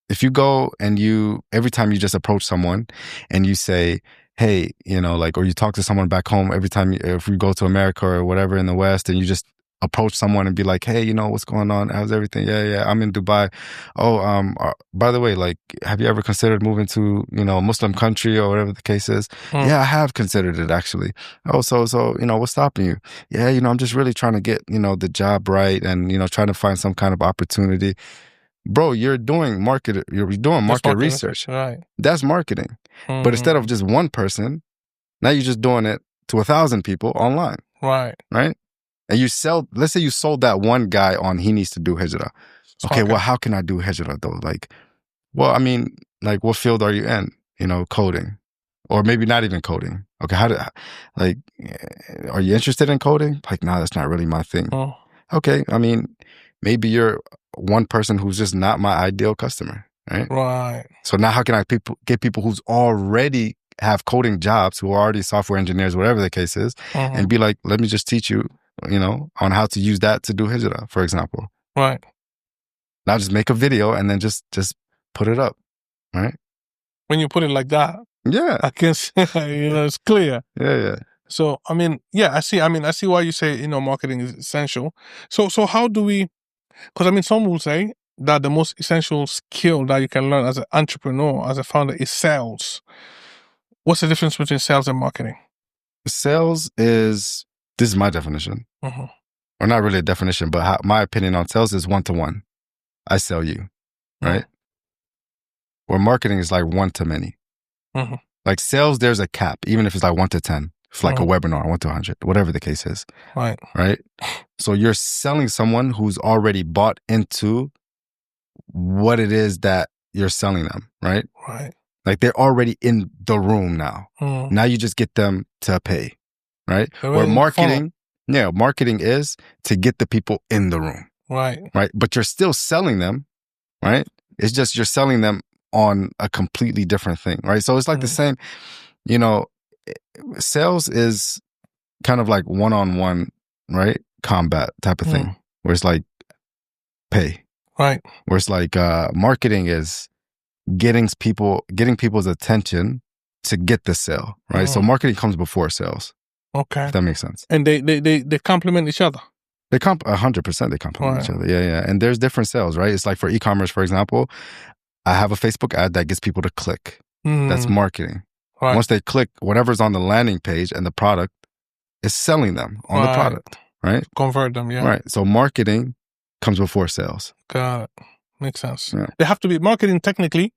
if you go and every time you just approach someone and you say, hey, like, or you talk to someone back home every time, if you go to America or whatever in the West, and you just approach someone and be like, hey, what's going on? How's everything? Yeah, I'm in Dubai. Oh, by the way, like, have you ever considered moving to, a Muslim country or whatever the case is? Yeah, I have considered it, actually. Oh, so, what's stopping you? Yeah, I'm just really trying to get, the job right and, trying to find some kind of opportunity. Bro, you're doing market research. Right. That's marketing. But instead of just one person, now you're just doing it to 1,000 people online. Right. Right? And let's say you sold that one guy on, he needs to do hijrah. Okay, well, how can I do hijrah though? Like, well, I mean, like, what field are you in? Coding. Or maybe not even coding. Okay, are you interested in coding? Like, nah, that's not really my thing. Okay, I mean, maybe you're one person who's just not my ideal customer, right? Right. So now how can I get people who's already have coding jobs, who are already software engineers, whatever the case is, and be like, let me just teach you, on how to use that to do hijrah, for example. Right. Now just make a video and then just put it up, right? When you put it like that, yeah, I can see, it's clear. Yeah. So, I mean, yeah, I see why you say, marketing is essential. So how do we, because some will say that the most essential skill that you can learn as an entrepreneur, as a founder, is sales. What's the difference between sales and marketing? Sales is, this is my definition, or not really a definition, but my opinion on sales is 1-to-1. I sell you, right? Where marketing is like 1 to many. Mhm. Like sales, there's a cap, even if it's like 1 to 10. It's like a Mhm. webinar, 1 to 100, whatever the case is. Right. Right? So you're selling someone who's already bought into what it is that you're selling them, right? Right. Like they're already in the room now. Mm. Now you just get them to pay, right? They're Where in the funnel. marketing is to get the people in the room, Right. right? But you're still selling them, right? It's just you're selling them on a completely different thing, right? So it's like the same, you know, sales is kind of like one-on-one, right? Combat type of thing, where it's like pay. Right. Where it's like marketing is getting people's attention to get the sale, right? So marketing comes before sales. Okay. If that makes sense. And they complement each other. They 100% they complement each other. Yeah. And there's different sales, right? It's like for e-commerce, for example, I have a Facebook ad that gets people to click. That's marketing. Right. Once they click, whatever's on the landing page and the product is selling them on the product, right? Convert them, yeah. Right. So marketing comes before sales. Got it. Makes sense. Yeah. They have to be marketing. Technically,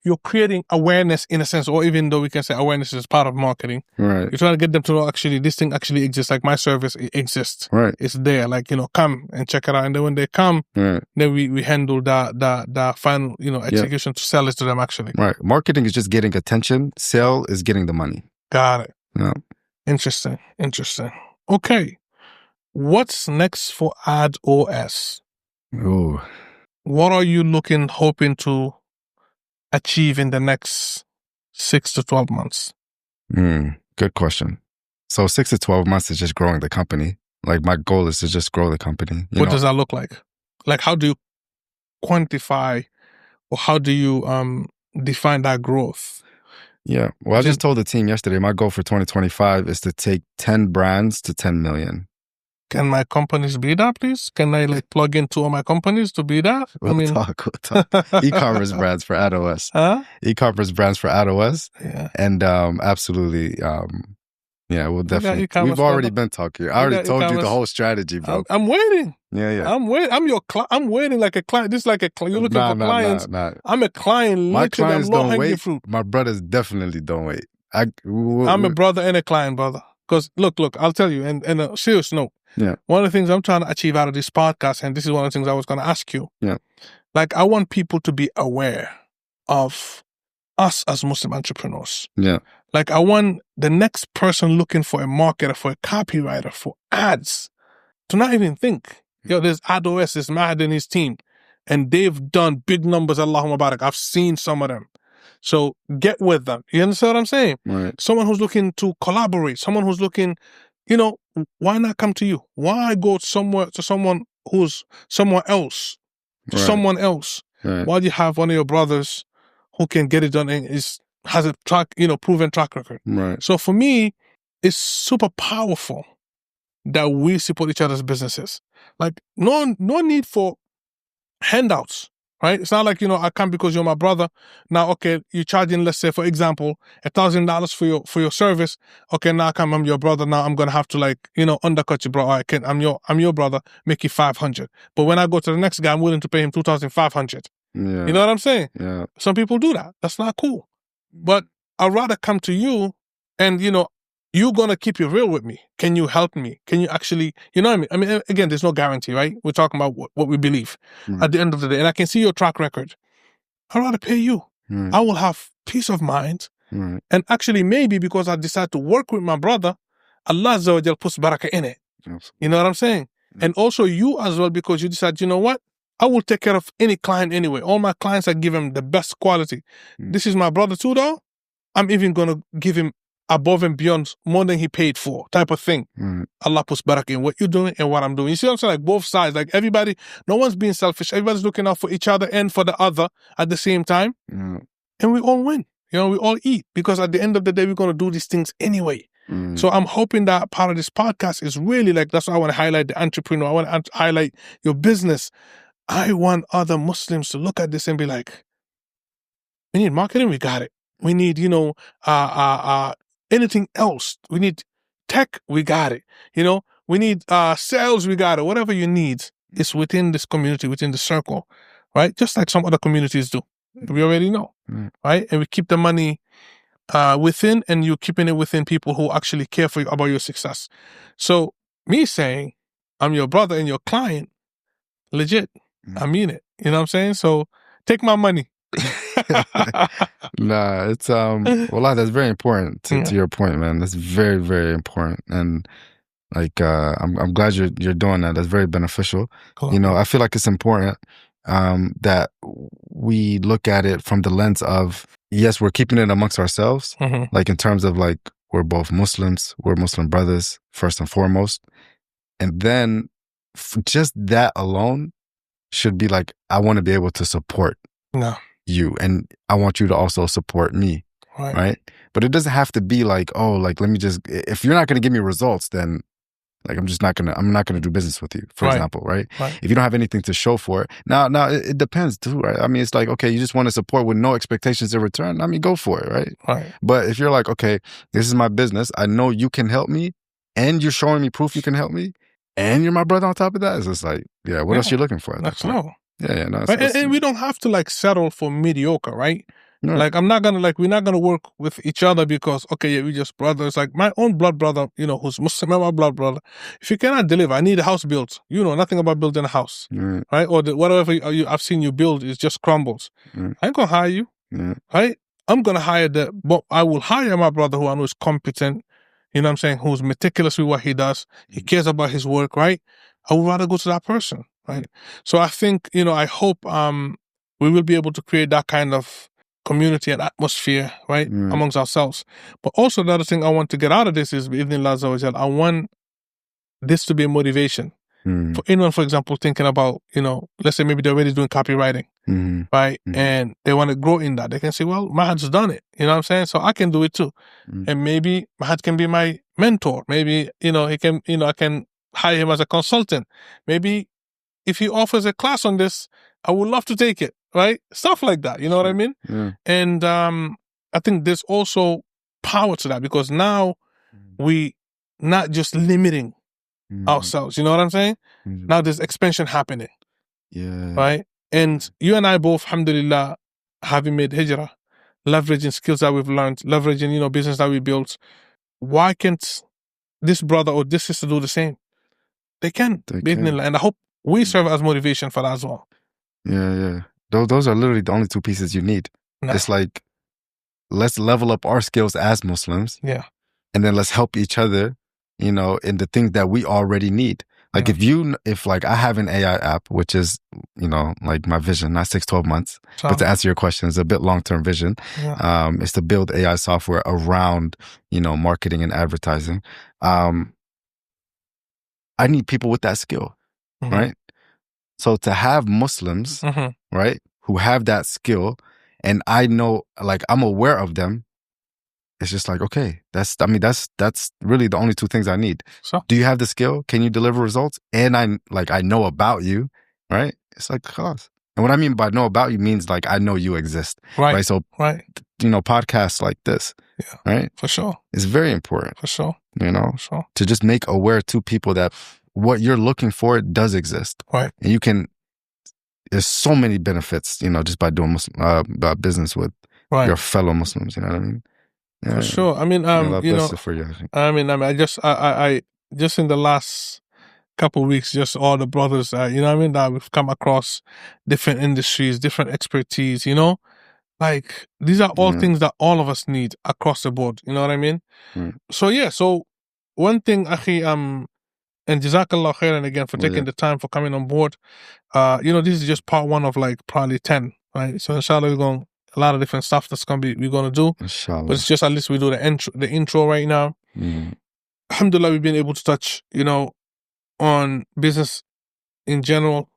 you're creating awareness in a sense, or even though we can say awareness is part of marketing, Right. you're trying to get them to know actually this thing actually exists. Like my service exists. Right. It's there. Like, come and check it out. And then when they come, right. then we handle the final, execution to sell it to them actually. Right. Marketing is just getting attention. Sale is getting the money. Got it. Yeah. Interesting. Okay. What's next for AdOS? Ooh. What are you hoping to achieve in the next 6 to 12 months? Good question. So 6 to 12 months is just growing the company. Like my goal is to just grow the company. What does that look like? Like how do you quantify or how do you define that growth? Yeah. Well, I just told the team yesterday, my goal for 2025 is to take 10 brands to 10 million. Can my companies be that, please? Can I plug in 2 of my companies to be that? We'll talk. E-commerce brands for AdOS. Huh? E-commerce brands for AdOS. Yeah. And absolutely, yeah, we'll definitely. We've already been talking. I already told you the whole strategy, bro. I'm waiting. Yeah. I'm waiting. I'm waiting like a client. This is like a client. You're looking for clients. Nah. I'm a client. My clients don't wait. Fruit. My brothers definitely don't wait. I'm a brother and a client, brother. Because look, I'll tell you. And a serious note. Yeah. One of the things I'm trying to achieve out of this podcast, and this is one of the things I was going to ask you. Yeah. Like, I want people to be aware of us as Muslim entrepreneurs. Yeah. Like, I want the next person looking for a marketer, for a copywriter, for ads, to not even think, there's AdOS, there's Mahad and his team, and they've done big numbers, Allahumma barak. I've seen some of them. So get with them. You understand what I'm saying? Right. Someone who's looking to collaborate, someone who's looking, why not come to you? Why go somewhere to someone who's somewhere else, to someone else? Right. Why do you have one of your brothers who can get it done and has a proven track record? Right. So for me, it's super powerful that we support each other's businesses. Like no need for handouts, right? It's not like, I come because you're my brother. Now, okay, you're charging, let's say, for example, $1,000 for your service. Okay, now I'm your brother. Now I'm going to have to undercut you, bro. I'm your brother, make it 500. But when I go to the next guy, I'm willing to pay him 2,500. Yeah. You know what I'm saying? Yeah. Some people do that. That's not cool. But I'd rather come to you and, you're going to keep it real with me. Can you help me? Can you actually, you know what I mean? I mean, again, there's no guarantee, right? We're talking about what we believe at the end of the day. And I can see your track record. I'd rather pay you. I will have peace of mind. And actually, maybe because I decide to work with my brother, Allah Azza wa Jal puts barakah in it. Absolutely. You know what I'm saying? And also you as well, because you decide, you know what? I will take care of any client anyway. All my clients, I give him the best quality. This is my brother too, though. I'm even going to give him above and beyond more than he paid for, type of thing. Allah puts barakah in what you're doing and what I'm doing. You see what I'm saying? Like both sides, like everybody, no one's being selfish. Everybody's looking out for each other and for the other at the same time. And we all win. We all eat, because at the end of the day, we're going to do these things anyway. So I'm hoping that part of this podcast is really that's why I want to highlight the entrepreneur. I want to highlight your business. I want other Muslims to look at this and be like, we need marketing, we got it. We need, anything else. We need tech, we got it. We need sales, we got it. Whatever you need is within this community, within the circle, right? Just like some other communities do. We already know, right? And we keep the money within, and you're keeping it within people who actually care for you about your success. So me saying I'm your brother and your client, legit, I mean it. You know what I'm saying? So take my money. Nah, it's well, that's very important to your point, man. That's very, very important. And like I'm glad you're doing that. That's very beneficial. Cool. You know, I feel like it's important that we look at it from the lens of, yes, we're keeping it amongst ourselves, like in terms of like we're both Muslims, we're Muslim brothers first and foremost. And then just that alone should be like, I want to be able to support you, and I want you to also support me, right? But it doesn't have to be like, oh, like let me just, if you're not going to give me results, then like I'm not gonna do business with you, for example, right? If you don't have anything to show for it. Now it depends too, right? I mean, it's like, okay, you just want to support with no expectations in return. I mean, go for it, right? But if you're like, okay, this is my business, I know you can help me, and you're showing me proof you can help me, and you're my brother on top of that, it's just like, yeah, what else you looking for at that point? Yeah, no. And we don't have to like settle for mediocre, right? Like we're not gonna work with each other because, okay, yeah, we just brothers. Like my own blood brother, you know, who's Muslim, my blood brother. If you cannot deliver, I need a house built. You know nothing about building a house, right? Or whatever I've seen you build is just crumbles. I ain't gonna hire you, right? I'm gonna hire but I will hire my brother who I know is competent. You know what I'm saying? Who's meticulous with what he does. He cares about his work, right? I would rather go to that person, right? So I think, you know, I hope we will be able to create that kind of community and atmosphere, right, amongst ourselves. But also the other thing I want to get out of this is, I want this to be a motivation for anyone, for example, thinking about, you know, let's say maybe they're already doing copywriting, right, and they want to grow in that. They can say, well, Mahad's done it, you know what I'm saying? So I can do it too. And maybe Mahad can be my mentor. Maybe, you know, he can, you know, I can hire him as a consultant. Maybe if he offers a class on this, I would love to take it, right? Stuff like that, you know what I mean? And I think there's also power to that, because now we not just limiting ourselves, you know what I'm saying? Now there's expansion happening, right? And you and I both, alhamdulillah, having made hijrah, leveraging skills that we've learned, leveraging, you know, business that we built. Why can't this brother or this sister do the same? They can. And I hope we serve as motivation for that as well. Yeah. Those are literally the only two pieces you need. It's like, let's level up our skills as Muslims. Yeah. And then let's help each other, you know, in the things that we already need. Like if like I have an AI app, which is, you know, like my vision, not 6-12 months, but to answer your question, it's a bit long-term vision. Is to build AI software around, you know, marketing and advertising. I need people with that skill, right? So to have Muslims, right, who have that skill, and I know, like, I'm aware of them, it's just like, okay, that's really the only two things I need. So, do you have the skill? Can you deliver results? And I know about you, right? It's like, khalas. And what I mean by know about you means like, I know you exist, right? So, you know, podcasts like this, right? For sure. It's very important. For sure. You know, to just make aware to people that what you're looking for does exist. Right. And you can, there's so many benefits, you know, just by doing business with your fellow Muslims, you know what I mean? Yeah, for sure. I mean, you know, for you, I just in the last couple of weeks, just all the brothers, you know what I mean, that we've come across different industries, different expertise, you know, like these are all things that all of us need across the board. You know what I mean? So yeah, so one thing, Akhi, and Jazakallah khairan again for taking the time for coming on board. You know, this is just part one of like probably 10, right? So inshallah we're going a lot of different stuff we're gonna do. Inshallah. But it's just at least we do the intro right now. Alhamdulillah, we've been able to touch, you know, on business in general,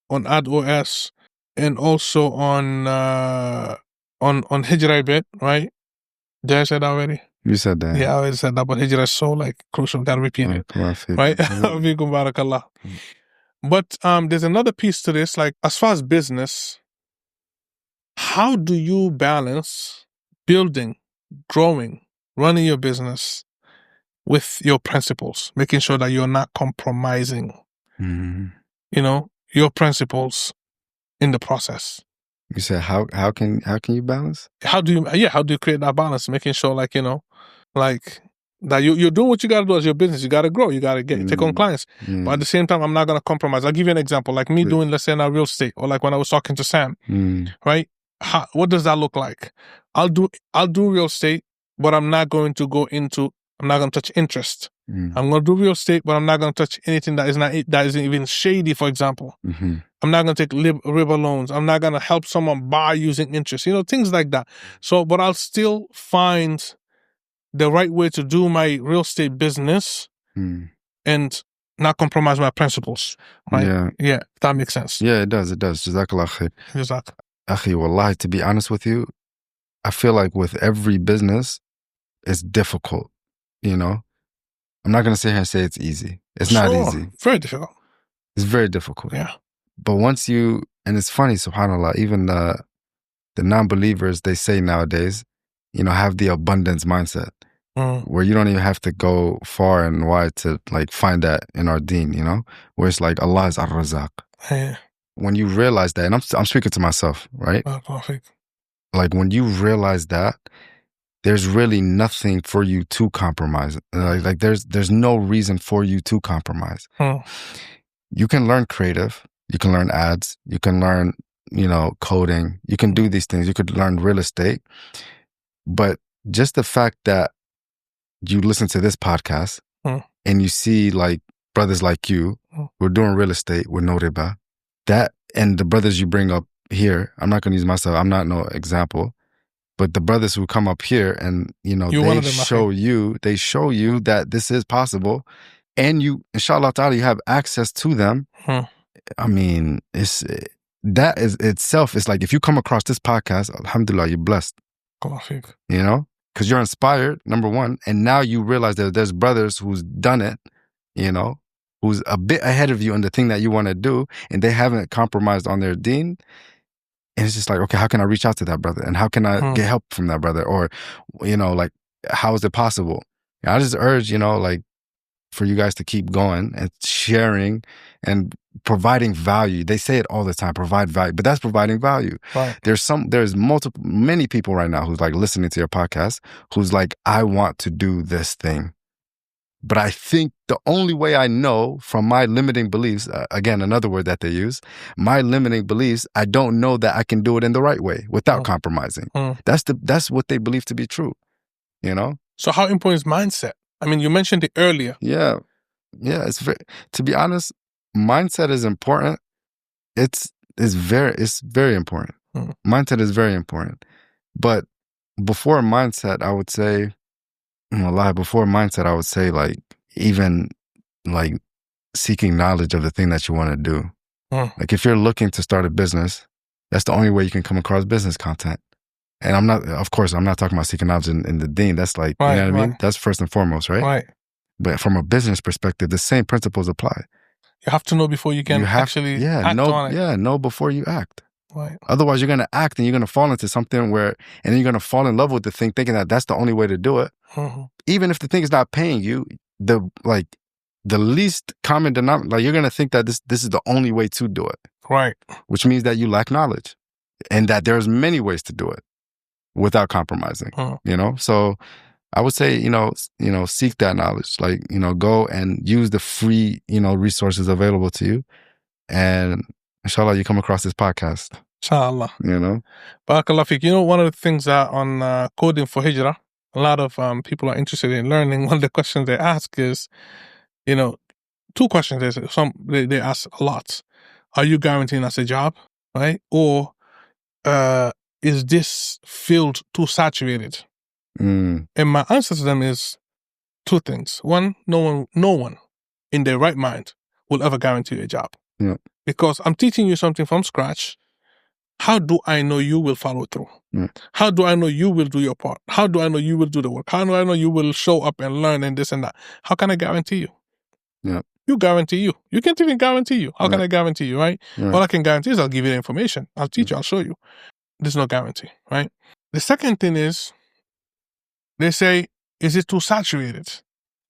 on AdOS, and also on Hijrah a bit, right? Did I say that already? You said that. Yeah, I already said that, but Hijrah is so like crucial, gotta repeat it. Right? Fiikum barakallah. But there's another piece to this, like as far as business, how do you balance building, growing, running your business with your principles, making sure that you're not compromising, you know, your principles in the process? You said how can you balance? How do you create that balance? Making sure, like, like that you're doing what you got to do as your business. You got to grow. You got to take on clients. But at the same time, I'm not going to compromise. I'll give you an example. Like me doing, let's say, now real estate, or like when I was talking to Sam, right? What does that look like? I'll do real estate, but I'm not going to touch interest. I'm going to do real estate, but I'm not going to touch anything that isn't even shady, for example. I'm not going to take riba loans. I'm not going to help someone buy using interest, things like that. So, but I'll still find the right way to do my real estate business and not compromise my principles. Right? Yeah, that makes sense. Yeah, it does. Jazakallah khair. Exactly. Akhi, wallahi, to be honest with you, I feel like with every business, it's difficult, I'm not going to sit here and say it's easy. It's not easy. Very difficult. It's very difficult. Yeah. But once and it's funny, subhanAllah, even the non-believers, they say nowadays, have the abundance mindset where you don't even have to go far and wide to like find that in our deen, where it's like Allah is ar-Razaq. Yeah. When you realize that, and I'm speaking to myself, right? Like when you realize that, there's really nothing for you to compromise. Like there's no reason for you to compromise. You can learn creative, you can learn ads, you can learn, coding, you can do these things, you could learn real estate. But just the fact that you listen to this podcast and you see like brothers like you, we're doing real estate with no riba, that, and the brothers you bring up here, I'm not going to use myself, I'm not no example, but the brothers who come up here and, they show you that this is possible, and you, inshallah ta'ala, you have access to them. I mean, that is itself, it's like if you come across this podcast, alhamdulillah, you're blessed. Because you're inspired, number one, and now you realize that there's brothers who's done it, who's a bit ahead of you in the thing that you want to do, and they haven't compromised on their deen. And it's just like, okay, how can I reach out to that brother? And how can I get help from that brother? Or, like, how is it possible? And I just urge, like, for you guys to keep going and sharing and providing value. They say it all the time, provide value, but that's providing value. Right. There's many people right now who's like listening to your podcast, who's like, I want to do this thing. But I think the only way I know from my limiting beliefs, again, another word that they use, my limiting beliefs, I don't know that I can do it in the right way without compromising. That's what they believe to be true, So how important is mindset? I mean, you mentioned it earlier. Yeah. To be honest, mindset is important. It's very important. Mindset is very important. But before mindset, I would say, like, even like seeking knowledge of the thing that you want to do. Like if you're looking to start a business, that's the only way you can come across business content. And I'm not talking about seeking knowledge in the deen. That's like, you know what I mean? That's first and foremost, right? Right. But from a business perspective, the same principles apply. You have to know before you can act on it. Yeah, know before you act. Right. Otherwise, you're going to act and you're going to fall into something and then you're going to fall in love with the thing, thinking that that's the only way to do it. Even if the thing is not paying you, the least common denominator, like you're going to think that this is the only way to do it. Right. Which means that you lack knowledge and that there's many ways to do it without compromising, So I would say, seek that knowledge, like, go and use the free, resources available to you. And inshallah, you come across this podcast. Inshallah. Barakallah fiqh. One of the things that on coding for hijrah, a lot of people are interested in learning. One of the questions they ask is, two questions they ask a lot. Are you guaranteeing us a job, right? Or is this field too saturated? And my answer to them is two things. One, no one in their right mind will ever guarantee you a job. Yeah. Because I'm teaching you something from scratch. How do I know you will follow through? How do I know you will do your part? How do I know you will do the work? How do I know you will show up and learn and this and that? How can I guarantee you? Yeah. You guarantee you. You can't even guarantee you. How can I guarantee you, right? All I can guarantee is I'll give you the information. I'll teach you. I'll show you. There's no guarantee, right? The second thing is, they say, is it too saturated?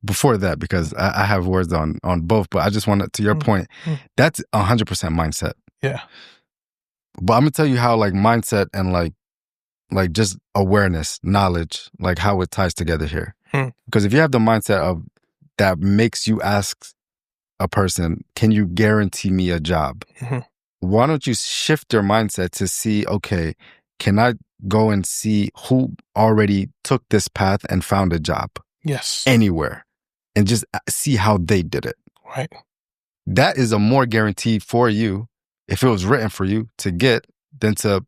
Before that, because I have words on both, but I just want to your point, that's 100% mindset. Yeah. But I'm gonna tell you how like mindset and like just awareness, knowledge, like how it ties together here. Because if you have the mindset of that makes you ask a person, can you guarantee me a job? Why don't you shift your mindset to see, okay, can I go and see who already took this path and found a job? Yes. Anywhere, and just see how they did it. Right. That is a more guarantee for you if it was written for you to get than to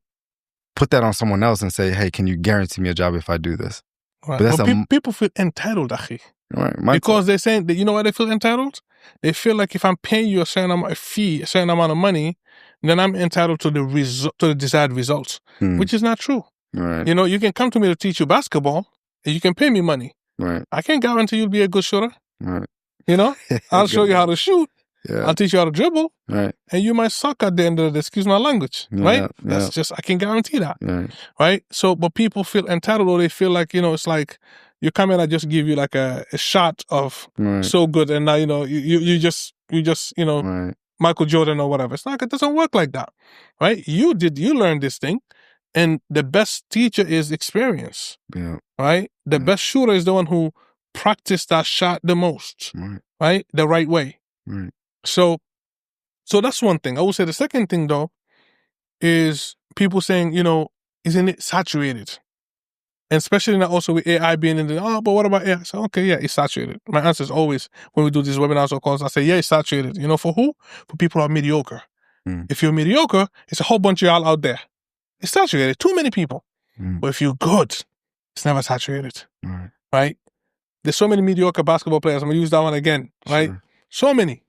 put that on someone else and say, hey, can you guarantee me a job if I do this? Right. But that's people feel entitled, Akhi. Right. Because they're saying that, you know why they feel entitled? They feel like if I'm paying you a certain amount of fee, a certain amount of money, then I'm entitled to the desired results, which is not true. Right. You know, you can come to me to teach you basketball and you can pay me money. Right. I can't guarantee you'll be a good shooter. Right. You know, I'll show you how to shoot. Yeah. I'll teach you how to dribble. Right. And you might suck at the end of the day, excuse my language. Yeah, right? That's just, I can guarantee that. Right. Right? So, but people feel entitled, or they feel like, you know, it's like you come in, I just give you like a shot of so good. And now, you know, you just, you know, Michael Jordan or whatever. It's like, it doesn't work like that. Right? You learned this thing. And the best teacher is experience. Yeah. Right? The best shooter is the one who practiced that shot the most. Right? The right way. Right. So that's one thing. I would say the second thing, though, is people saying, you know, isn't it saturated? And especially now also with AI being in the, but what about AI? So, okay, yeah, it's saturated. My answer is always, when we do these webinars or calls, I say, yeah, it's saturated. You know, for who? For people who are mediocre. If you're mediocre, it's a whole bunch of y'all out there. It's saturated. Too many people. But if you're good, it's never saturated. Right? There's so many mediocre basketball players. I'm going to use that one again. Right? Sure. So many.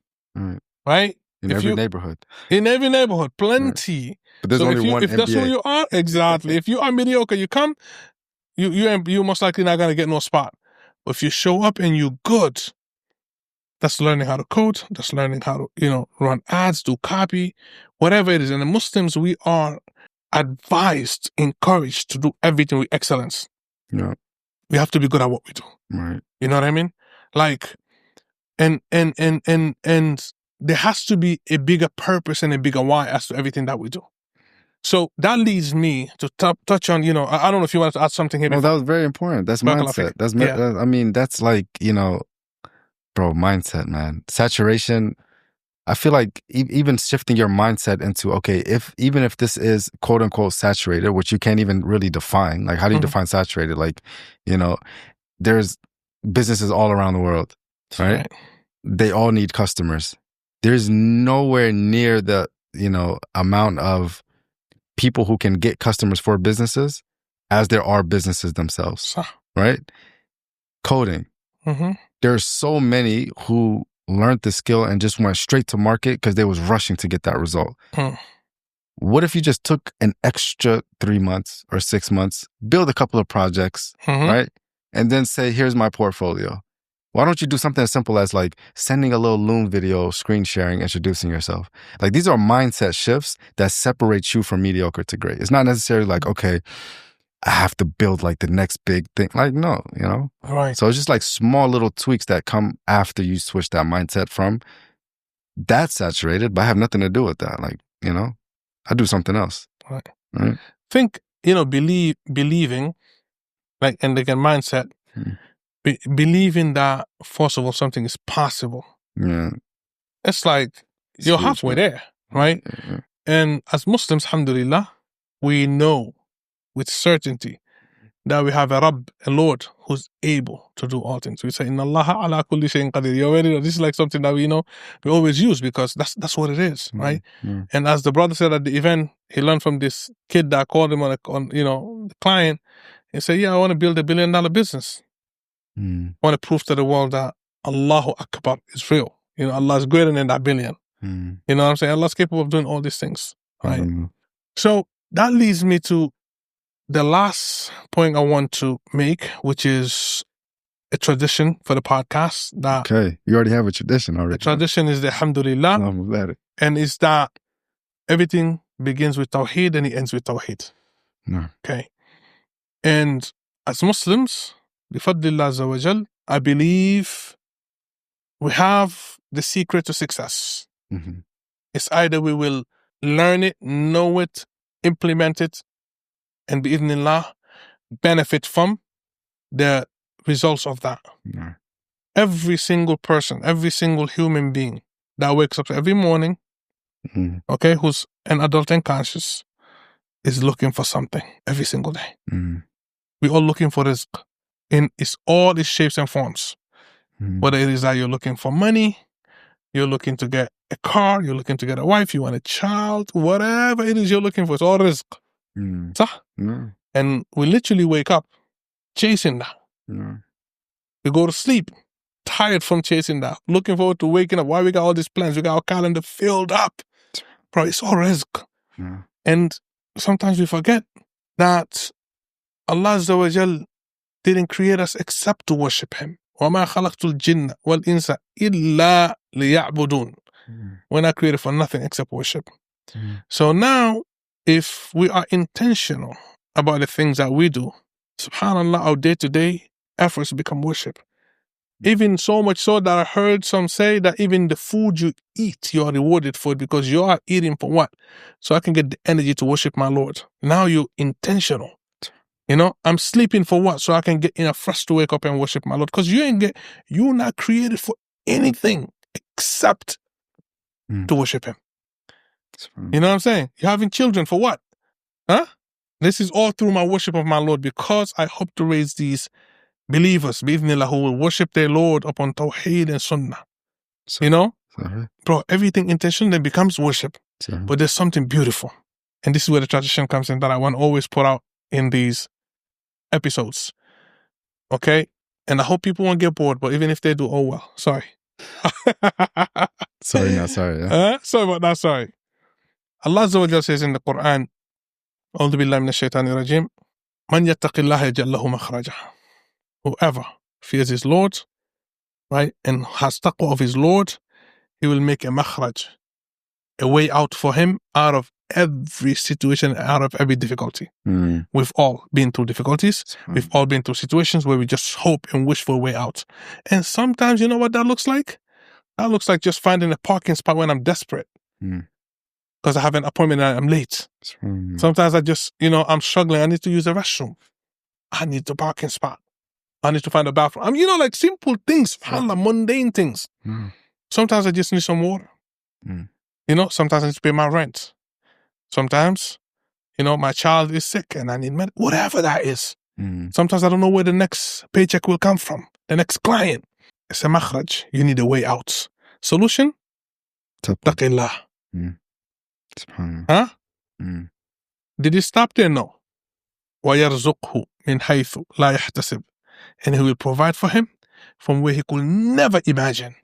Right? In every neighborhood. In every neighborhood. Plenty. Right. But there's only one if NBA. That's who you are, exactly. If you are mediocre, you come, you most likely not going to get no spot. But if you show up and you're good, that's learning how to code. That's learning how to, you know, run ads, do copy, whatever it is. And the Muslims, we are advised, encouraged to do everything with excellence. Yeah. We have to be good at what we do. Right. You know what I mean? Like, and there has to be a bigger purpose and a bigger why as to everything that we do. So that leads me to touch on, you know, I don't know if you want to add something here. No, that was very important. That's mindset. That's, I mean, that's like, you know, bro, mindset, man. Saturation. I feel like even shifting your mindset into, okay, even if this is quote unquote saturated, which you can't even really define, like how do you define saturated? Like, you know, there's businesses all around the world, right? They all need customers. There's nowhere near the, you know, amount of people who can get customers for businesses as there are businesses themselves, right? Coding. There's so many who learned the skill and just went straight to market because they was rushing to get that result. What if you just took an extra 3 months or 6 months, build a couple of projects, right? And then say, here's my portfolio. Why don't you do something as simple as like sending a little Loom video, screen sharing, introducing yourself? Like these are mindset shifts that separate you from mediocre to great. It's not necessarily like, okay, I have to build like the next big thing. Like, no, you know? Right. So it's just like small little tweaks that come after you switch that mindset from that's saturated, but I have nothing to do with that. Like, you know, I do something else. Right. Think, you know, believing, like, and again, mindset, believing that, first of all, something is possible. Yeah. It's like, you're halfway there, right? Yeah. And as Muslims, alhamdulillah, we know with certainty that we have a Rabb, a Lord, who's able to do all things. We say, Inna Allah ala kulli shayin qadir. You already know, this is like something that we know, we always use because that's what it is, right? And as the brother said at the event, he learned from this kid that called him on you know, the client, and said, yeah, I want to build $1 billion business. I want to prove to the world that Allahu Akbar is real. You know, Allah is greater than that billion. You know what I'm saying? Allah's capable of doing all these things, right? So that leads me to the last point I want to make, which is a tradition for the podcast. That okay, you already have a tradition already. The tradition is the alhamdulillah. I'm glad. And it's that everything begins with tawheed and it ends with tawheed. No. Okay. And as Muslims, bifadlillah azza wa jal, I believe we have the secret to success. It's either we will learn it, know it, implement it, and bi'idhnillah, benefit from the results of that. No. Every single person, every single human being that wakes up every morning, okay, who's an adult and conscious, is looking for something every single day. We're all looking for rizq in all its shapes and forms. Whether it is that you're looking for money, you're looking to get a car, you're looking to get a wife, you want a child, whatever it is you're looking for, it's all rizq. And we literally wake up chasing that. We go to sleep tired from chasing that, looking forward to waking up. Why we got all these plans? We got our calendar filled up. Bro, it's all rizq. And sometimes we forget that Allah Azza wa Jal didn't create us except to worship Him. وَمَا خَلَقْتُ الْجِنَّ وَالْإِنسَ إِلَّا لِيَعْبُدُونَ. We're not created for nothing except worship. So now, if we are intentional about the things that we do, subhanAllah, our day-to-day efforts become worship. Even so much so that I heard some say that even the food you eat, you are rewarded for it, because you are eating for what? So I can get the energy to worship my Lord. Now you're intentional. You know, I'm sleeping for what? So I can get enough fresh to wake up and worship my Lord. Because you're not created for anything except to worship Him. You know what I'm saying? You're having children for what? Huh? This is all through my worship of my Lord, because I hope to raise these believers, bi'idhnillah, who will worship their Lord upon tawheed and sunnah. You know? Bro, everything intentional then becomes worship. But there's something beautiful. And this is where the tradition comes in that I want to always put out in these episodes. Okay? And I hope people won't get bored, but even if they do, oh well. Sorry. Sorry, not sorry. Yeah? Sorry about that, sorry. Allah Azza wa Jalla says in the Quran, أعوذ بالله من الشيطان الرجيم, من يتق الله يجعل له مخرجا. Whoever fears his Lord, right, and has taqwa of his Lord, He will make a makhraj, a way out for him out of every situation, out of every difficulty. We've all been through difficulties. We've all been through situations where we just hope and wish for a way out. And sometimes, you know what that looks like? That looks like just finding a parking spot when I'm desperate. Because I have an appointment and I'm late. Sometimes I just, I'm struggling. I need to use a restroom. I need the parking spot. I need to find a bathroom. Like simple things, mundane things. Sometimes I just need some water. Sometimes I need to pay my rent. Sometimes, my child is sick and I need medicine. Whatever that is. Sometimes I don't know where the next paycheck will come from. The next client. It's a makhraj. You need a way out. Solution? Taqillah. Huh? Did he stop there? No. وَيَرْزُقْهُ مِنْ حَيْثُ لَا يَحْتَسِبْ. And He will provide for him from where he could never imagine.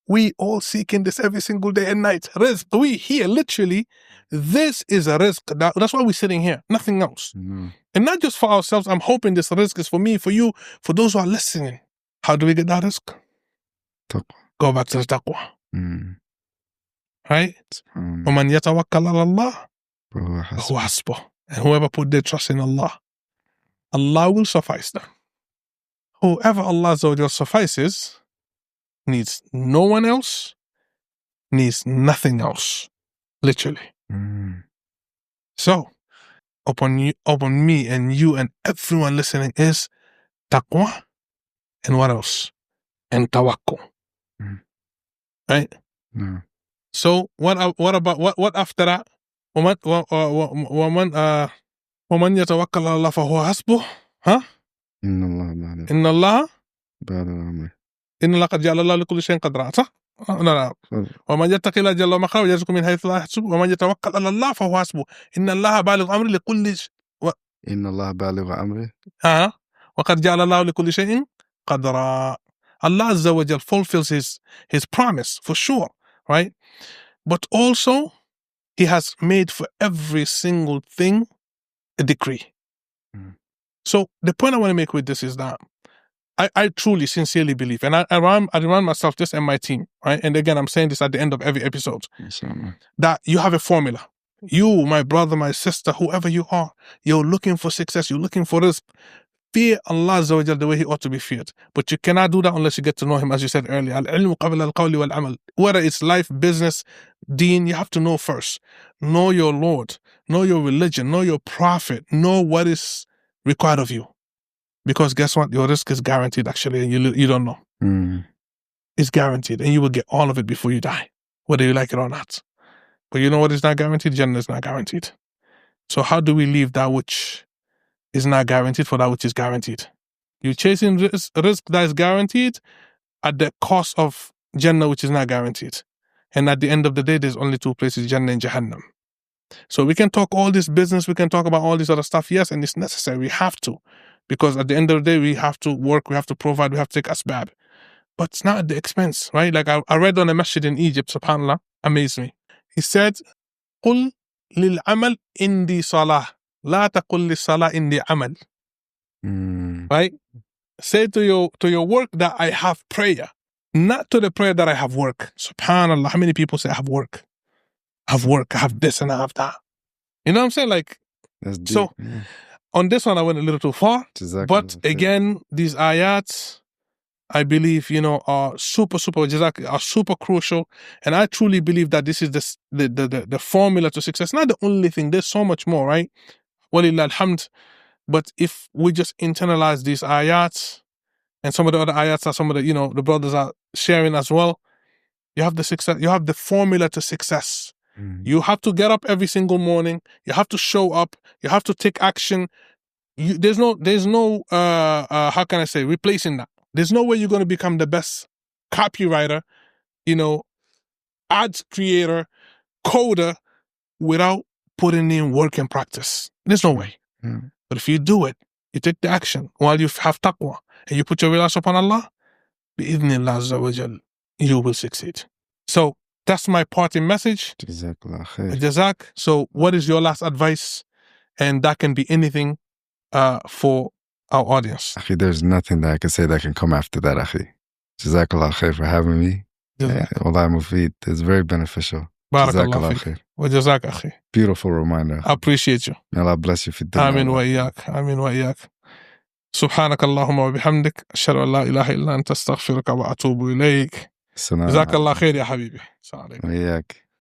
We all seeking this every single day and night. Rizq. We here, literally, this is a rizq. That's why we're sitting here. Nothing else. And not just for ourselves. I'm hoping this rizq is for me, for you, for those who are listening. How do we get that rizq? Taqwa. Go back to the taqwa. Right? وَمَنْ يَتَوَكَّلَ عَلَى اللَّهِ فَهُوَ حَسْبُهُ. And whoever put their trust in Allah, Allah will suffice them. Whoever Allah Azza wa Jalla suffices needs no one else, needs nothing else. Literally. So, upon me and you and everyone listening is taqwa, and what else? And tawakkul. Right? So what after that? ومن يتوكل على الله فهو حسبه. ها؟ إن الله إن الله قد جعل الله لكل شيء قدرا. صح؟ لا. ومن يتق الله جل وعلا ويرزقه من حيث لا يحتسب ومن يتوكل على الله فهو حسبه. إن الله بالغ أمره لكل شيء. إن الله بالغ أمره. وقد جعل الله لكل شيء قدرا. Allah Azza wa Jal fulfills his promise for sure, right? But also, He has made for every single thing a decree. So the point I want to make with this is that I truly, sincerely believe, and I run myself just and my team, right? And again, I'm saying this at the end of every episode, that you have a formula. You, my brother, my sister, whoever you are, you're looking for success, you're looking for this. fear Allah Azza wa Jal the way He ought to be feared. But you cannot do that unless you get to know Him, as you said earlier. Al-ilmu qabla al-qawli wal-amal. Whether it's life, business, deen, you have to know first. Know your Lord, know your religion, know your prophet, know what is required of you. Because guess what? Your risk is guaranteed, actually, and you don't know. It's guaranteed, and you will get all of it before you die, whether you like it or not. But you know what is not guaranteed? Jannah is not guaranteed. So how do we leave that which is not guaranteed for that which is guaranteed? You're chasing risk that is guaranteed at the cost of Jannah, which is not guaranteed. And at the end of the day, there's only two places, Jannah and Jahannam. So we can talk all this business, we can talk about all this other stuff, yes, and it's necessary, we have to. Because at the end of the day, we have to work, we have to provide, we have to take asbab. But it's not at the expense, right? Like I read on a masjid in Egypt, subhanAllah, amazed me. He said, قُلْ لِلْعَمَلْ إِنْدِي صَلَاةٌ لَا تَقُلْ لِلصَّلَاةِ إِنْدِي عَمَلٌ. Right? Say to your work that I have prayer, not to the prayer that I have work. SubhanAllah, how many people say I have work? I have work, I have this and I have that. You know what I'm saying? Like, that's deep. So on this one, I went a little too far. But again, these ayats, I believe, are super crucial. And I truly believe that this is the formula to success. Not the only thing. There's so much more, right? Walillah alhamd. But if we just internalize these ayats, and some of the other ayats are some of the, the brothers are sharing as well, you have the success, you have the formula to success. You have to get up every single morning. You have to show up. You have to take action. There's no how can I say, replacing that. There's no way you're going to become the best copywriter, ads creator, coder without putting in work and practice. There's no way. But if you do it, you take the action while you have taqwa and you put your reliance upon Allah, bi'idhnillah azza wa jal, you will succeed. So that's my parting message. Jazakallah khair. Jazak. So what is your last advice? And that can be anything for our audience. Akhi, there's nothing that I can say that can come after that, Akhi. Jazakallah khair for having me. Wallahi Mufid. It's very beneficial. Barakallah khair. Wa jazak, Akhi. Beautiful reminder. I appreciate you. May Allah bless you for doing Amin wa iyak. Amin wa iyak. سبحانك اللهم وبحمدك أشهد أن لا إله إلا أنت أستغفرك وأتوب إليك. جزاك الله خير يا حبيبي. السلام عليكم. وإياك.